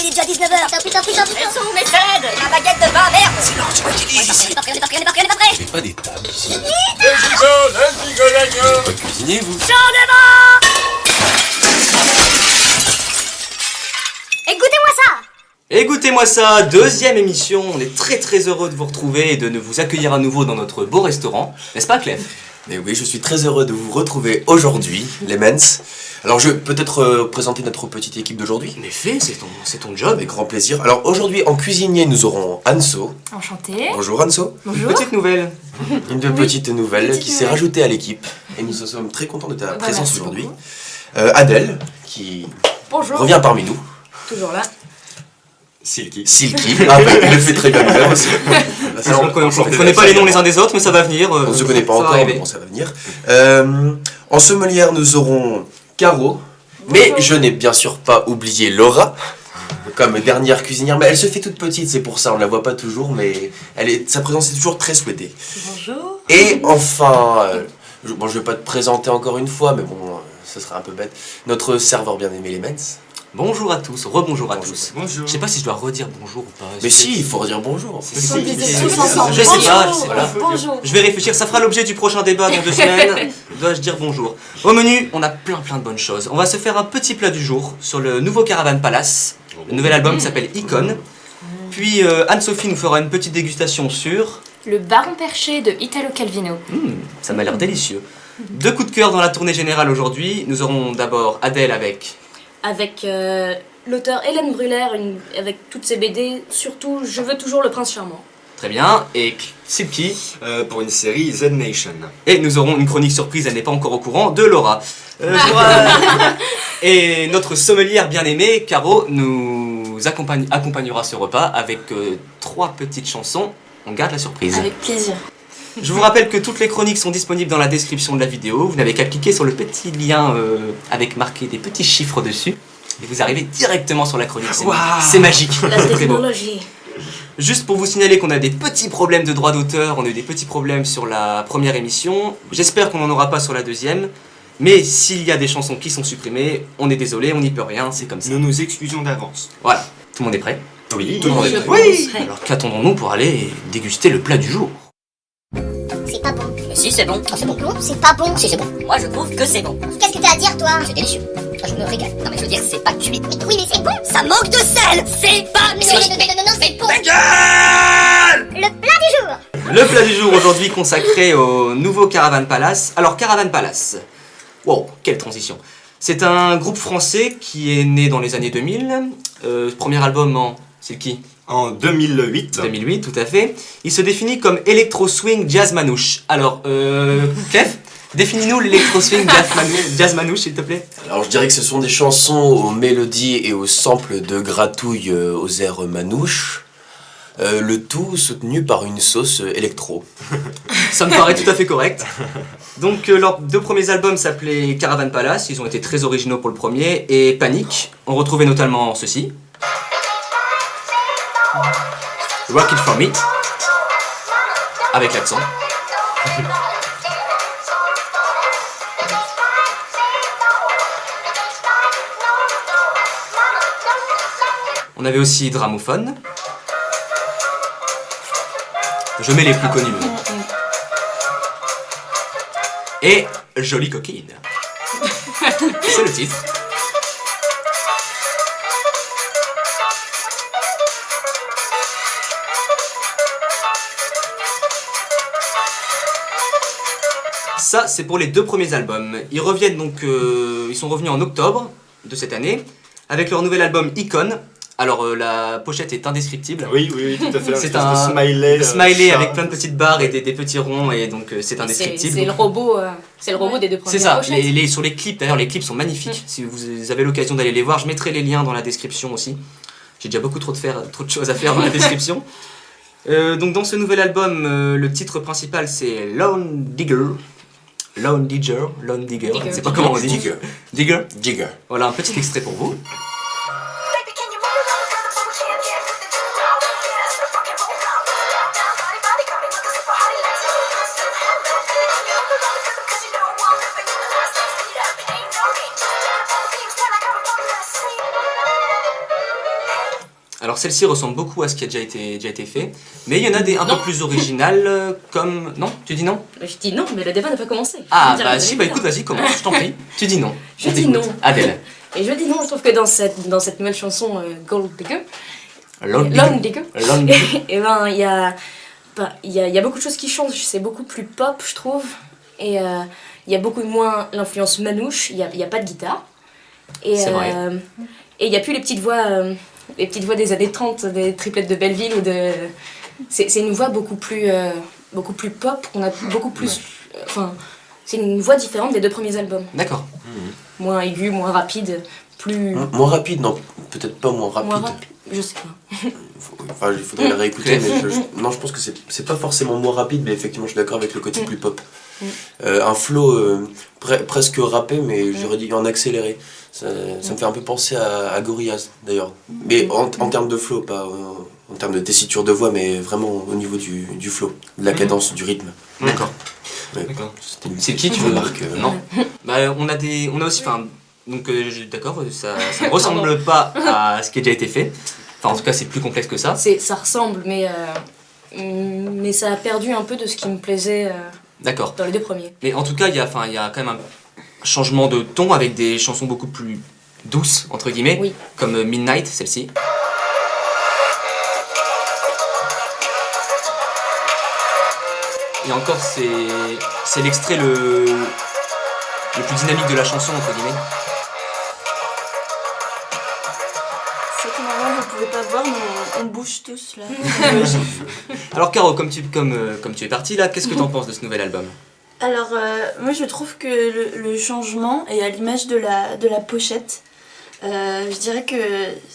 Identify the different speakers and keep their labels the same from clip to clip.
Speaker 1: il est déjà 19h. Putain.
Speaker 2: Elles sont où mes aides? La baguette de vin, merde!
Speaker 3: Silence, tu m'utilises ici.
Speaker 1: On est pas prêt.
Speaker 3: J'ai pas des tables ici.
Speaker 4: Elle gigogne
Speaker 3: Vous pas cuisiner, vous?
Speaker 1: Écoutez-moi ça.
Speaker 5: Écoutez-moi ça, deuxième émission, on est très heureux de vous retrouver et de vous accueillir à nouveau dans notre beau restaurant, n'est-ce pas Clef?
Speaker 3: Mais oui, je suis très heureux de vous retrouver aujourd'hui, les mens. Alors je vais peut-être présenter notre petite équipe d'aujourd'hui.
Speaker 5: Mais fais, c'est ton job.
Speaker 3: Avec grand plaisir. Alors aujourd'hui, en cuisinier, nous aurons Anso.
Speaker 6: Enchantée.
Speaker 3: Bonjour Anso.
Speaker 6: Bonjour.
Speaker 5: Petite nouvelle.
Speaker 3: Une petite nouvelle
Speaker 6: Petite
Speaker 3: qui s'est
Speaker 6: nouvelle.
Speaker 3: rajoutée à l'équipe. Et nous sommes très contents de ta présence
Speaker 6: merci
Speaker 3: aujourd'hui.
Speaker 6: beaucoup.
Speaker 3: Adèle, qui
Speaker 6: Bonjour.
Speaker 3: revient parmi nous.
Speaker 6: Toujours là.
Speaker 3: Silky, ah bah, il le fait très bien lui-même aussi.
Speaker 5: Alors, on ne connaît pas les noms les uns des autres, mais ça va venir.
Speaker 3: On ne se connaît pas
Speaker 5: ça va
Speaker 3: encore,
Speaker 5: arriver.
Speaker 3: mais bon, ça va venir. En sommelière, nous aurons Caro. Mais je n'ai bien sûr pas oublié Laura, comme dernière cuisinière. Mais elle se fait toute petite, c'est pour ça, on ne la voit pas toujours, mais sa présence est toujours très souhaitée.
Speaker 6: Bonjour.
Speaker 3: Et enfin, je ne vais pas te présenter encore une fois, mais bon, ce sera un peu bête. Notre serveur bien-aimé, les Mens.
Speaker 5: Bonjour à tous, rebonjour à tous.
Speaker 4: Bonjour.
Speaker 5: Je sais pas si je dois redire bonjour ou pas.
Speaker 3: Mais si, il faut redire bonjour.
Speaker 5: C'est
Speaker 6: Tous
Speaker 5: compliqué.
Speaker 6: ensemble.
Speaker 5: Je sais pas,
Speaker 6: Bonjour.
Speaker 5: voilà.
Speaker 6: Bonjour.
Speaker 5: Je vais réfléchir, ça fera l'objet du prochain débat dans 2 semaines. Dois-je dire bonjour? Au menu, on a plein de bonnes choses. On va se faire un petit plat du jour sur le nouveau Caravan Palace, le nouvel album qui s'appelle Icon. Puis Anne-Sophie nous fera une petite dégustation sur...
Speaker 6: Le baron perché de Italo Calvino.
Speaker 5: Ça m'a l'air délicieux. 2 coups de cœur dans la tournée générale aujourd'hui. Nous aurons d'abord Adèle avec...
Speaker 2: Avec l'auteur Hélène Brûlère, avec toutes ses BD, surtout Je veux toujours le prince charmant.
Speaker 5: Très bien. Et Silky.
Speaker 4: Pour une série Z Nation.
Speaker 5: Et nous aurons une chronique surprise, elle n'est pas encore au courant, de Laura. Et notre sommelière bien-aimée, Caro, nous accompagnera ce repas avec 3 petites chansons. On garde la surprise.
Speaker 2: Avec plaisir.
Speaker 5: Je vous rappelle que toutes les chroniques sont disponibles dans la description de la vidéo. Vous n'avez qu'à cliquer sur le petit lien avec marqué des petits chiffres dessus. Et vous arrivez directement sur la chronique. C'est magique.
Speaker 2: La
Speaker 5: C'est très beau.
Speaker 2: technologie.
Speaker 5: Juste pour vous signaler qu'on a des petits problèmes de droits d'auteur, on a eu des petits problèmes sur la première émission. J'espère qu'on n'en aura pas sur la deuxième. Mais s'il y a des chansons qui sont supprimées, on est désolé, on n'y peut rien, c'est comme ça.
Speaker 4: Nous nous excusons d'avance.
Speaker 5: Voilà, tout le monde est prêt?
Speaker 4: Oui.
Speaker 5: Tout le monde est
Speaker 2: Je
Speaker 5: prêt.
Speaker 2: penserais.
Speaker 5: Alors qu'attendons-nous pour aller déguster le plat du jour?
Speaker 1: C'est pas bon.
Speaker 2: Si, c'est bon.
Speaker 1: C'est bon. Non, c'est pas bon.
Speaker 2: Si, c'est bon. Moi, je trouve que c'est bon.
Speaker 1: Qu'est-ce que t'as à dire, toi?
Speaker 2: C'est délicieux. Je me régale. Non, mais je veux dire, c'est pas cuit.
Speaker 1: Oui, mais c'est bon.
Speaker 2: Ça manque de sel. C'est pas
Speaker 1: Non,
Speaker 2: cuit.
Speaker 1: non, c'est bon.
Speaker 4: gueule!
Speaker 1: Le plat du jour.
Speaker 5: Le plat du jour aujourd'hui consacré au nouveau Caravan Palace. Alors Caravan Palace, wow, quelle transition. C'est un groupe français qui est né dans les années 2000. Premier album en... c'est qui?
Speaker 4: En 2008.
Speaker 5: 2008, tout à fait. Il se définit comme électro swing jazz manouche. Alors, Clef, définis-nous l'électro swing jazz manouche, s'il te plaît.
Speaker 3: Alors je dirais que ce sont des chansons aux mélodies et aux samples de gratouille aux airs manouches. Le tout soutenu par une sauce électro.
Speaker 5: Ça me paraît tout à fait correct. Donc, leurs 2 premiers albums s'appelaient Caravan Palace. Ils ont été très originaux pour le premier. Et Panic. On retrouvait notamment ceci. Rock It For Me. Avec l'accent. On avait aussi Dramophone. Je mets les plus connus. Et Jolie Coquine. C'est le titre. Ça, c'est pour les 2 premiers albums. Ils reviennent donc, ils sont revenus en octobre de cette année avec leur nouvel album Icon. Alors la pochette est indescriptible.
Speaker 4: Oui, tout à fait.
Speaker 5: C'est
Speaker 4: Espèce
Speaker 5: un
Speaker 4: de smiley.
Speaker 5: smiley
Speaker 4: chat.
Speaker 5: avec plein de petites barres et des petits ronds et donc c'est indescriptible.
Speaker 2: C'est le robot. C'est le robot des 2 premières
Speaker 5: C'est ça,
Speaker 2: pochettes.
Speaker 5: sur les clips, d'ailleurs les clips sont magnifiques. Si vous avez l'occasion d'aller les voir, je mettrai les liens dans la description aussi. J'ai déjà beaucoup trop de choses à faire dans la description. Donc dans ce nouvel album, le titre principal c'est Lone Digger. Lone Digger, je ne sais pas comment on dit. Digger.
Speaker 3: Jigger.
Speaker 5: Voilà un petit extrait pour vous. Alors celle-ci ressemble beaucoup à ce qui a déjà été fait, mais il y en a des un peu plus originales comme... Non? Tu dis non?
Speaker 2: Je dis non, mais le débat n'a pas commencé.
Speaker 5: Ah
Speaker 2: Je veux dire,
Speaker 5: bah
Speaker 2: vous
Speaker 5: si,
Speaker 2: allez
Speaker 5: bah
Speaker 2: le
Speaker 5: écoute,
Speaker 2: faire.
Speaker 5: vas-y, commence, je t'en prie. Tu dis non.
Speaker 2: Je
Speaker 5: On
Speaker 2: dis
Speaker 5: t'écoute.
Speaker 2: non.
Speaker 5: Adèle.
Speaker 2: Et je dis non, je trouve que dans cette nouvelle chanson Gold Digger,
Speaker 5: Long
Speaker 2: Long Digger,
Speaker 5: Long
Speaker 2: et ben il y a beaucoup de choses qui changent, c'est beaucoup plus pop je trouve, et il y a beaucoup moins l'influence manouche, il y a pas de guitare, et
Speaker 5: C'est vrai.
Speaker 2: et il y a plus les petites voix des années 30, des triplettes de Belleville ou de... C'est une voix beaucoup plus pop, on a beaucoup plus... Enfin, c'est une voix différente des deux premiers albums.
Speaker 5: D'accord.
Speaker 2: Moins aiguë, moins rapide, plus...
Speaker 3: Moins rapide, non, peut-être pas moins rapide.
Speaker 2: Moins rapide, je sais pas.
Speaker 3: Enfin, il faudrait le réécouter,
Speaker 5: Clef.
Speaker 3: mais non, je pense que c'est pas forcément moins rapide, mais effectivement, je suis d'accord avec le côté plus pop. Un flow presque rappé, mais j'aurais dit en accéléré. Ça me fait un peu penser à Gorillaz, d'ailleurs. Mais en termes de flow, pas en termes de tessiture de voix, mais vraiment au niveau du flow, de la cadence, du rythme.
Speaker 5: D'accord.
Speaker 3: Ouais.
Speaker 5: D'accord.
Speaker 3: C'était une
Speaker 5: C'est qui tu
Speaker 3: petite remarque,
Speaker 5: Non. Bah on a aussi, enfin, donc d'accord, ça ne ressemble pas à ce qui a déjà été fait. Enfin en tout cas c'est plus complexe que ça.
Speaker 2: Ça ressemble, mais ça a perdu un peu de ce qui me plaisait
Speaker 5: D'accord.
Speaker 2: dans les deux premiers.
Speaker 5: Mais en tout cas il y a quand même un changement de ton avec des chansons beaucoup plus douces entre guillemets,
Speaker 2: Oui.
Speaker 5: comme Midnight, celle-ci. Et encore c'est l'extrait le plus dynamique de la chanson entre guillemets.
Speaker 7: C'est que normalement vous pouvez pas voir, mais on bouge tous là.
Speaker 5: Alors Caro, comme tu es partie là, qu'est-ce que t'en penses de ce nouvel album?
Speaker 7: Alors moi je trouve que le changement est à l'image de la pochette. Je dirais que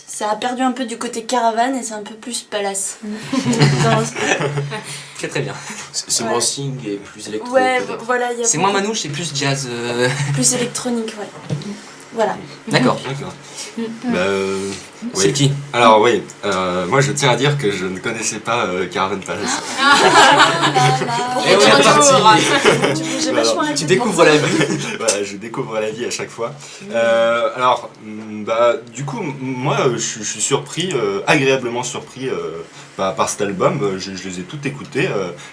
Speaker 7: ça a perdu un peu du côté caravane et c'est un peu plus palace.
Speaker 5: Très très bien.
Speaker 3: C'est
Speaker 7: Ouais.
Speaker 3: moins sing et plus électro.
Speaker 7: Ouais,
Speaker 3: peut-être.
Speaker 7: voilà, il y a
Speaker 5: C'est moins
Speaker 7: beaucoup
Speaker 5: manouche, c'est plus jazz.
Speaker 7: plus électronique, ouais. Voilà.
Speaker 5: D'accord.
Speaker 4: D'accord. Bah,
Speaker 5: C'est
Speaker 4: oui.
Speaker 5: qui?
Speaker 4: Alors oui, moi je tiens à dire que je ne connaissais pas Caravan Palace.
Speaker 5: Et on est reparti.
Speaker 7: J'ai
Speaker 4: Bah,
Speaker 7: vachement
Speaker 4: alors,
Speaker 7: hâte
Speaker 5: Tu
Speaker 7: de
Speaker 5: découvres la vie.
Speaker 4: Voilà, je découvre la vie à chaque fois. Alors, bah, du coup, moi, je suis surpris, agréablement surpris par cet album. Je les ai toutes écoutées.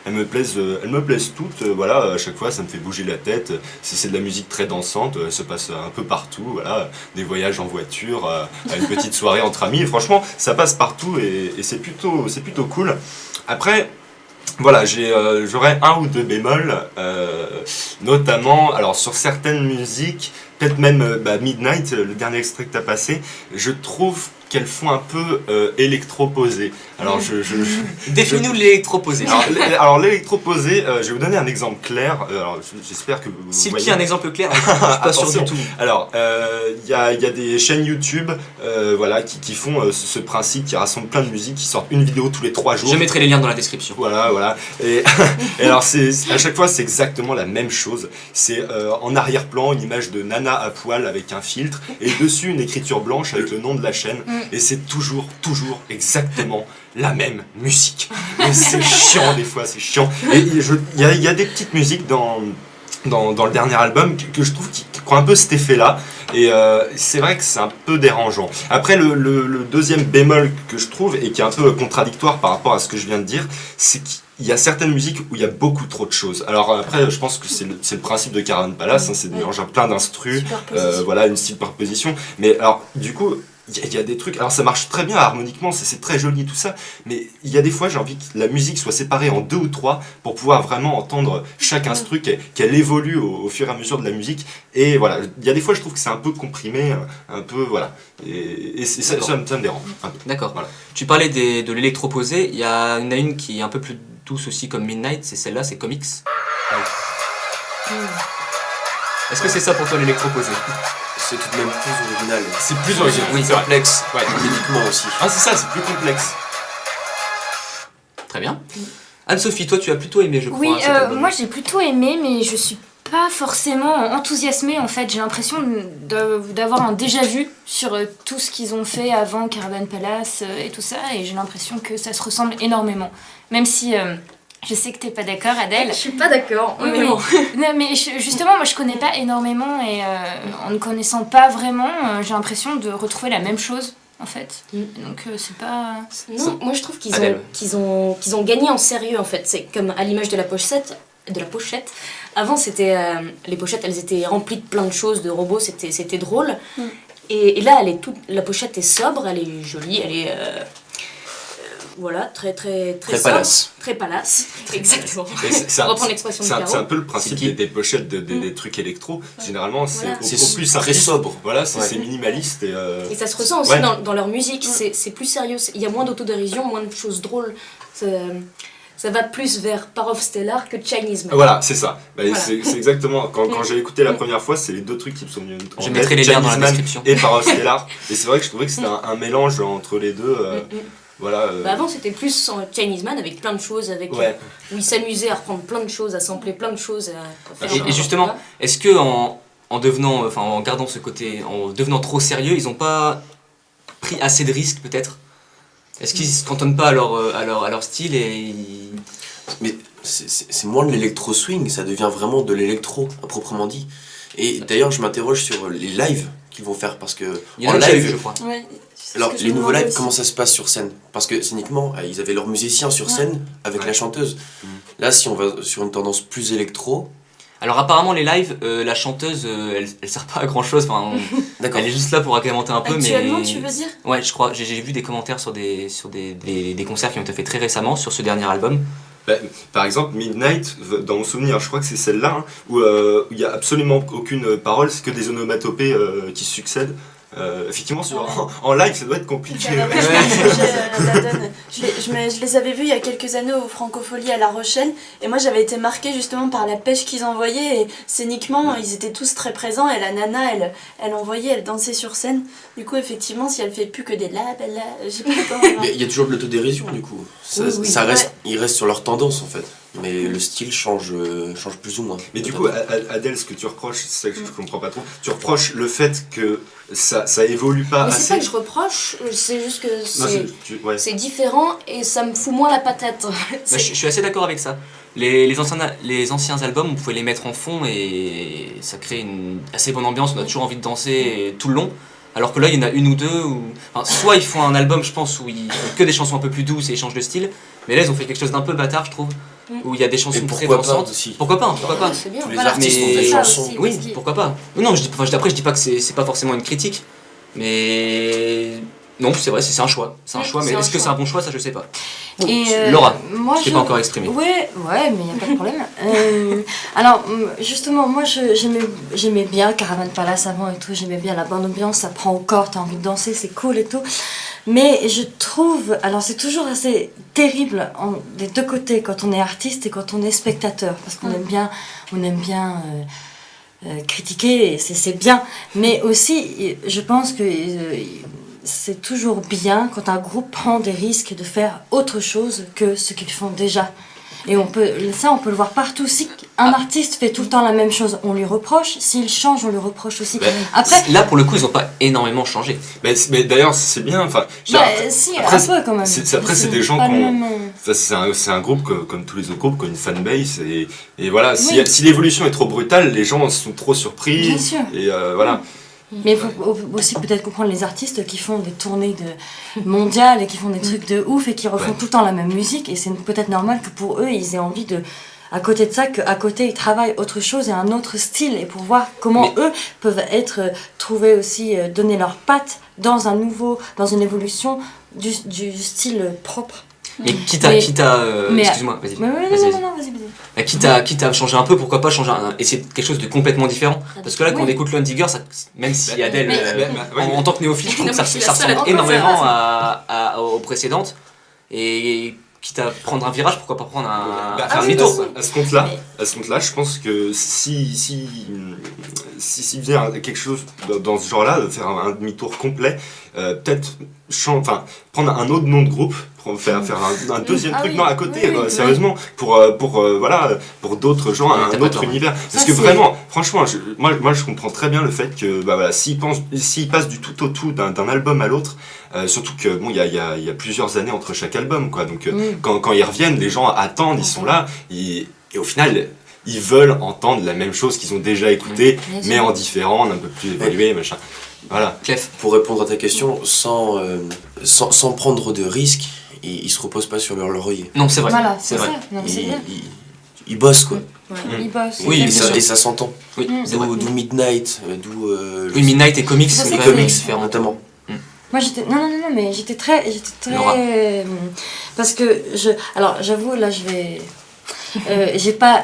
Speaker 4: Elles me plaisent toutes. Voilà, à chaque fois, ça me fait bouger la tête. C'est de la musique très dansante. Elle se passe un peu partout. Voilà, des voyages en voiture, à une petite soirée entre amis. Et franchement, ça passe partout et c'est plutôt cool. Après. Voilà, j'aurais un ou deux bémols, notamment, alors sur certaines musiques, peut-être même Midnight, le dernier extrait que tu as passé, je trouve qu'elles font un peu électroposé. Alors
Speaker 5: Définis-nous l'électroposé.
Speaker 4: alors l'électroposé, je vais vous donner un exemple clair. Alors j'espère que vous
Speaker 5: S'il
Speaker 4: voyez.
Speaker 5: y a un exemple clair, je suis pas sûr
Speaker 4: Attention.
Speaker 5: du tout.
Speaker 4: Alors, il y a des chaînes YouTube voilà, qui font ce principe, qui rassemblent plein de musiques, qui sortent une vidéo tous les 3 jours.
Speaker 5: Je mettrai les liens dans la description.
Speaker 4: Voilà. Et, et alors, à chaque fois, c'est exactement la même chose. C'est en arrière-plan une image de Nana à poil avec un filtre, et dessus une écriture blanche avec le nom de la chaîne. Et c'est toujours exactement la même musique. Et c'est chiant, des fois, c'est chiant. Et il y a des petites musiques dans le dernier album que je trouve qui ont un peu cet effet-là. Et c'est vrai que c'est un peu dérangeant. Après, le deuxième bémol que je trouve, et qui est un peu contradictoire par rapport à ce que je viens de dire, c'est qu'il y a certaines musiques où il y a beaucoup trop de choses. Alors après, je pense que c'est le principe de Caravan Palace, hein, c'est de mélanger plein d'instrus,
Speaker 7: Superposition.
Speaker 4: voilà, une superposition. Mais alors, du coup, il y a des trucs, alors ça marche très bien harmoniquement, c'est très joli tout ça, mais il y a des fois j'ai envie que la musique soit séparée en 2 ou 3 pour pouvoir vraiment entendre chaque instru, qu'elle évolue au fur et à mesure de la musique. Et voilà, il y a des fois je trouve que c'est un peu comprimé, un peu, voilà, et ça me dérange un peu.
Speaker 5: D'accord.
Speaker 4: Voilà.
Speaker 5: Tu parlais de l'électroposé, il y en a une qui est un peu plus douce aussi comme Midnight, c'est celle-là, c'est Comics. Est-ce que c'est ça pour toi l'électroposé?
Speaker 3: C'est tout de même plus original.
Speaker 4: C'est plus original,
Speaker 3: Oui,
Speaker 4: c'est vrai.
Speaker 3: complexe.
Speaker 4: Ouais.
Speaker 3: Mélodiquement aussi.
Speaker 4: Ah c'est ça, c'est plus complexe.
Speaker 5: Très bien. Anne-Sophie, toi tu as plutôt aimé je crois
Speaker 6: Oui,
Speaker 5: cet album.
Speaker 6: moi j'ai plutôt aimé, mais je suis pas forcément enthousiasmée en fait. J'ai l'impression d'avoir un déjà-vu sur tout ce qu'ils ont fait avant Caravan Palace et tout ça, et j'ai l'impression que ça se ressemble énormément. Même si je sais que t'es pas d'accord, Adèle.
Speaker 2: Je suis pas d'accord.
Speaker 6: Oui,
Speaker 2: mais
Speaker 6: oui.
Speaker 2: bon.
Speaker 6: Non, mais justement, moi je connais pas énormément et en ne connaissant pas vraiment, j'ai l'impression de retrouver la même chose en fait.
Speaker 2: Mm.
Speaker 6: Et donc c'est pas...
Speaker 2: Non, moi je trouve
Speaker 5: Adèle.
Speaker 2: qu'ils ont gagné en sérieux en fait. C'est comme à l'image de la pochette. Avant, c'était les pochettes, elles étaient remplies de plein de choses, de robots, c'était drôle.
Speaker 7: Mm.
Speaker 2: Et là, la pochette est sobre, elle est jolie, elle est voilà, très sobre,
Speaker 3: palace.
Speaker 2: très palace, exactement.
Speaker 4: Et c'est
Speaker 2: Pour reprendre l'expression de
Speaker 4: c'est
Speaker 2: Caro.
Speaker 4: un peu le principe
Speaker 5: C'est qui
Speaker 4: des pochettes des trucs électro. Généralement, c'est
Speaker 2: Voilà.
Speaker 4: au
Speaker 3: C'est
Speaker 4: plus
Speaker 3: très
Speaker 4: simpliste.
Speaker 3: sobre.
Speaker 4: Voilà, c'est
Speaker 3: Ouais.
Speaker 4: minimaliste et
Speaker 2: Et ça se ressent aussi
Speaker 4: Ouais.
Speaker 2: dans leur musique, c'est plus sérieux, il y a moins d'autodérision, moins de choses drôles. Ça va plus vers Power of Stellar que Chinese Man.
Speaker 4: voilà, c'est ça. Bah,
Speaker 2: Voilà.
Speaker 4: c'est exactement. Quand j'ai écouté la première fois, c'est les deux trucs qui me sont venus en
Speaker 5: Je
Speaker 4: tête,
Speaker 5: mettrai les liens dans la
Speaker 4: Chinese Man
Speaker 5: description.
Speaker 4: et Power of Stellar. Et c'est vrai que je trouvais que c'était un mélange entre les deux. Voilà.
Speaker 2: Bah avant c'était plus en Chinese Man avec plein de choses,
Speaker 4: Ouais.
Speaker 2: où ils s'amusaient à reprendre plein de choses, à sampler plein de choses. À faire
Speaker 5: Et justement, est-ce que en devenant, enfin en gardant ce côté, en devenant trop sérieux, ils n'ont pas pris assez de risques peut-être? Est-ce qu'ils se cantonnent pas à leur style et
Speaker 3: Mais c'est moins de l'électro-swing, ça devient vraiment de l'électro, à proprement dit. Et d'ailleurs, je m'interroge sur les lives qu'ils vont faire, parce que
Speaker 5: il y en
Speaker 3: en
Speaker 5: a déjà eu,
Speaker 3: live,
Speaker 5: je crois.
Speaker 7: Ouais, c'est ce
Speaker 3: alors
Speaker 7: que je
Speaker 3: les
Speaker 7: me
Speaker 3: nouveaux
Speaker 7: demandais
Speaker 3: lives,
Speaker 7: aussi.
Speaker 3: comment ça se passe sur scène? Parce que scéniquement, ils avaient leurs musiciens sur scène avec
Speaker 4: Ouais.
Speaker 3: la chanteuse. Là, si on va sur une tendance plus électro,
Speaker 5: Alors apparemment les lives, la chanteuse, elle sert pas à grand chose. Enfin,
Speaker 3: d'accord.
Speaker 5: elle est juste là pour agrémenter un peu,
Speaker 7: Actuellement,
Speaker 5: mais
Speaker 7: tu veux dire?
Speaker 5: ouais, je crois. J'ai vu des commentaires sur des concerts qui ont été faits très récemment sur ce dernier album.
Speaker 4: Bah, par exemple, Midnight, dans mon souvenir, je crois que c'est celle-là, hein, où il n'y a absolument aucune parole, c'est que des onomatopées qui se succèdent. Effectivement, en live, ça doit être compliqué.
Speaker 7: Ça va
Speaker 4: ouais.
Speaker 7: vachement changer la donne. Je les avais vus il y a quelques années au Francophonie à La Rochelle et moi j'avais été marquée justement par la pêche qu'ils envoyaient et scéniquement ils étaient tous très présents et la nana elle envoyait, elle dansait sur scène. Du coup effectivement si elle fait plus que des là, je sais pas comment.
Speaker 3: Mais il y a toujours de l'autodérision du coup. Ça,
Speaker 2: Oui, oui.
Speaker 3: ça reste, ils restent sur leur tendance en fait. Mais le style change plus ou moins.
Speaker 4: Mais du coup, Adèle, ce que tu reproches, c'est ça que je comprends pas trop, tu reproches le fait que ça évolue pas
Speaker 2: Mais c'est
Speaker 4: assez.
Speaker 2: pas que je reproche, c'est juste que
Speaker 4: Non, ouais.
Speaker 2: c'est différent et ça me fout moins la patate.
Speaker 5: Bah,
Speaker 2: C'est-
Speaker 5: je suis assez d'accord avec ça. Les anciens albums, on pouvait les mettre en fond et ça crée une assez bonne ambiance, on a toujours envie de danser tout le long. Alors que là, il y en a une ou deux où... Enfin, soit ils font un album, je pense, où ils font que des chansons un peu plus douces et ils changent de style, mais là, ils ont fait quelque chose d'un peu bâtard, je trouve, où il y a des chansons
Speaker 3: Et
Speaker 5: très
Speaker 3: pourquoi pas
Speaker 5: dansantes.
Speaker 3: aussi.
Speaker 5: Pourquoi pas, pourquoi pas.
Speaker 2: C'est bien.
Speaker 3: Tous les
Speaker 6: Voilà,
Speaker 3: artistes
Speaker 5: mais-
Speaker 3: ont des
Speaker 5: ça
Speaker 3: chansons.
Speaker 6: aussi.
Speaker 5: Oui,
Speaker 6: parce qu'il-
Speaker 5: pourquoi pas. Non, après, je dis pas que c'est pas forcément une critique, mais... Non, c'est vrai, c'est un choix. C'est un
Speaker 2: Oui,
Speaker 5: choix, mais
Speaker 2: c'est un
Speaker 5: est-ce que
Speaker 2: choix.
Speaker 5: c'est un bon choix, ça je sais pas.
Speaker 6: Et
Speaker 5: Laura,
Speaker 6: moi,
Speaker 5: je t'ai pas encore exprimé.
Speaker 6: Ouais, mais il n'y a pas de problème. Alors, justement, moi, j'aimais bien Caravan Palace avant et tout, j'aimais bien la bonne ambiance, ça prend au corps, t'as envie de danser, c'est cool et tout. Mais je trouve, alors c'est toujours assez terrible des deux côtés, quand on est artiste et quand on est spectateur, parce qu'on aime bien critiquer, et c'est bien. Mais aussi, je pense que c'est toujours bien quand un groupe prend des risques de faire autre chose que ce qu'ils font déjà. Et on peut le voir partout. Si un artiste fait tout le temps la même chose, on lui reproche. S'il change, on lui reproche aussi.
Speaker 4: Bah,
Speaker 6: Après,
Speaker 5: Là, pour le coup, ils ont pas énormément changé.
Speaker 4: Mais d'ailleurs, c'est bien. Enfin, je veux
Speaker 6: bah,
Speaker 4: dire,
Speaker 6: si,
Speaker 4: après,
Speaker 6: un peu quand même.
Speaker 4: après, c'est des gens
Speaker 6: pas
Speaker 4: qui
Speaker 6: le
Speaker 4: ont-
Speaker 6: même,
Speaker 4: c'est un groupe comme tous les autres groupes, qui ont une fanbase. Et voilà,
Speaker 6: Oui.
Speaker 4: si l'évolution est trop brutale, les gens sont trop surpris.
Speaker 6: Bien sûr.
Speaker 4: Et voilà.
Speaker 6: Mais il faut aussi peut-être comprendre les artistes qui font des tournées mondiales et qui font des trucs de ouf et qui refont
Speaker 4: Ouais.
Speaker 6: tout le temps la même musique. Et c'est peut-être normal que pour eux, ils aient envie de... À côté de ça, qu'à côté, ils travaillent autre chose et un autre style. Et pour voir comment eux peuvent être trouvés aussi, donner leur patte dans une évolution du style propre.
Speaker 5: Mais quitte
Speaker 6: Mais-
Speaker 5: à
Speaker 6: mais-
Speaker 5: excuse-moi, vas-y.
Speaker 6: Mais ouais,
Speaker 5: Vas-y,
Speaker 6: non,
Speaker 5: vas-y.
Speaker 6: vas-y.
Speaker 5: Quitte à changer un peu, pourquoi pas essayer quelque chose de complètement différent. Parce que là, quand on
Speaker 6: Oui.
Speaker 5: écoute Lone Digger, même si Adèle, en tant que néophyte, je trouve
Speaker 2: Non,
Speaker 5: que ça
Speaker 2: mais je suis la seule
Speaker 5: ressemble
Speaker 2: à trouver ça.
Speaker 5: énormément aux précédentes. Et quitte à prendre un virage, pourquoi pas prendre
Speaker 4: Bah,
Speaker 5: faire un
Speaker 6: oui,
Speaker 5: demi-tour. quoi.
Speaker 4: à ce compte-là, je pense que si vient quelque chose dans ce genre-là, de faire un demi-tour complet, peut-être prendre un autre nom de groupe, faire un deuxième
Speaker 6: Ah
Speaker 4: truc
Speaker 6: oui,
Speaker 4: non, à côté,
Speaker 6: oui, oui,
Speaker 4: sérieusement, pour d'autres gens,
Speaker 5: Oui,
Speaker 4: un
Speaker 5: t'as pas
Speaker 4: autre
Speaker 5: tort.
Speaker 4: univers. Parce
Speaker 6: Ça,
Speaker 4: que
Speaker 6: c'est-
Speaker 4: vraiment, franchement, moi je comprends très bien le fait que s'ils passent du tout au tout d'un album à l'autre, surtout que bon, il y a plusieurs années entre chaque album, quoi. Donc quand ils reviennent, les gens attendent, ils sont là, et au final, ils veulent entendre la même chose qu'ils ont déjà écouté,
Speaker 6: Bien sûr.
Speaker 4: mais en différent, un peu plus évolué, machin. Voilà.
Speaker 5: Clef.
Speaker 3: Pour répondre à ta question, sans prendre de risques, ils se reposent pas sur leur laurier.
Speaker 5: Non, c'est vrai.
Speaker 6: Voilà,
Speaker 5: c'est
Speaker 6: c'est
Speaker 5: vrai.
Speaker 6: ça. Non, c'est bien.
Speaker 3: Ils bossent quoi.
Speaker 6: Ils bossent.
Speaker 5: Oui,
Speaker 3: Et
Speaker 5: bien sûr.
Speaker 3: ça s'entend.
Speaker 5: Oui, c'est vrai.
Speaker 3: D'où Midnight, d'où
Speaker 5: Oui, Midnight et comics,
Speaker 6: Ça,
Speaker 5: c'est
Speaker 6: c'est
Speaker 3: les
Speaker 5: quand même
Speaker 3: comics
Speaker 5: différent.
Speaker 3: notamment.
Speaker 6: Moi j'étais non mais j'étais très
Speaker 5: Laura.
Speaker 6: parce que alors j'avoue là je vais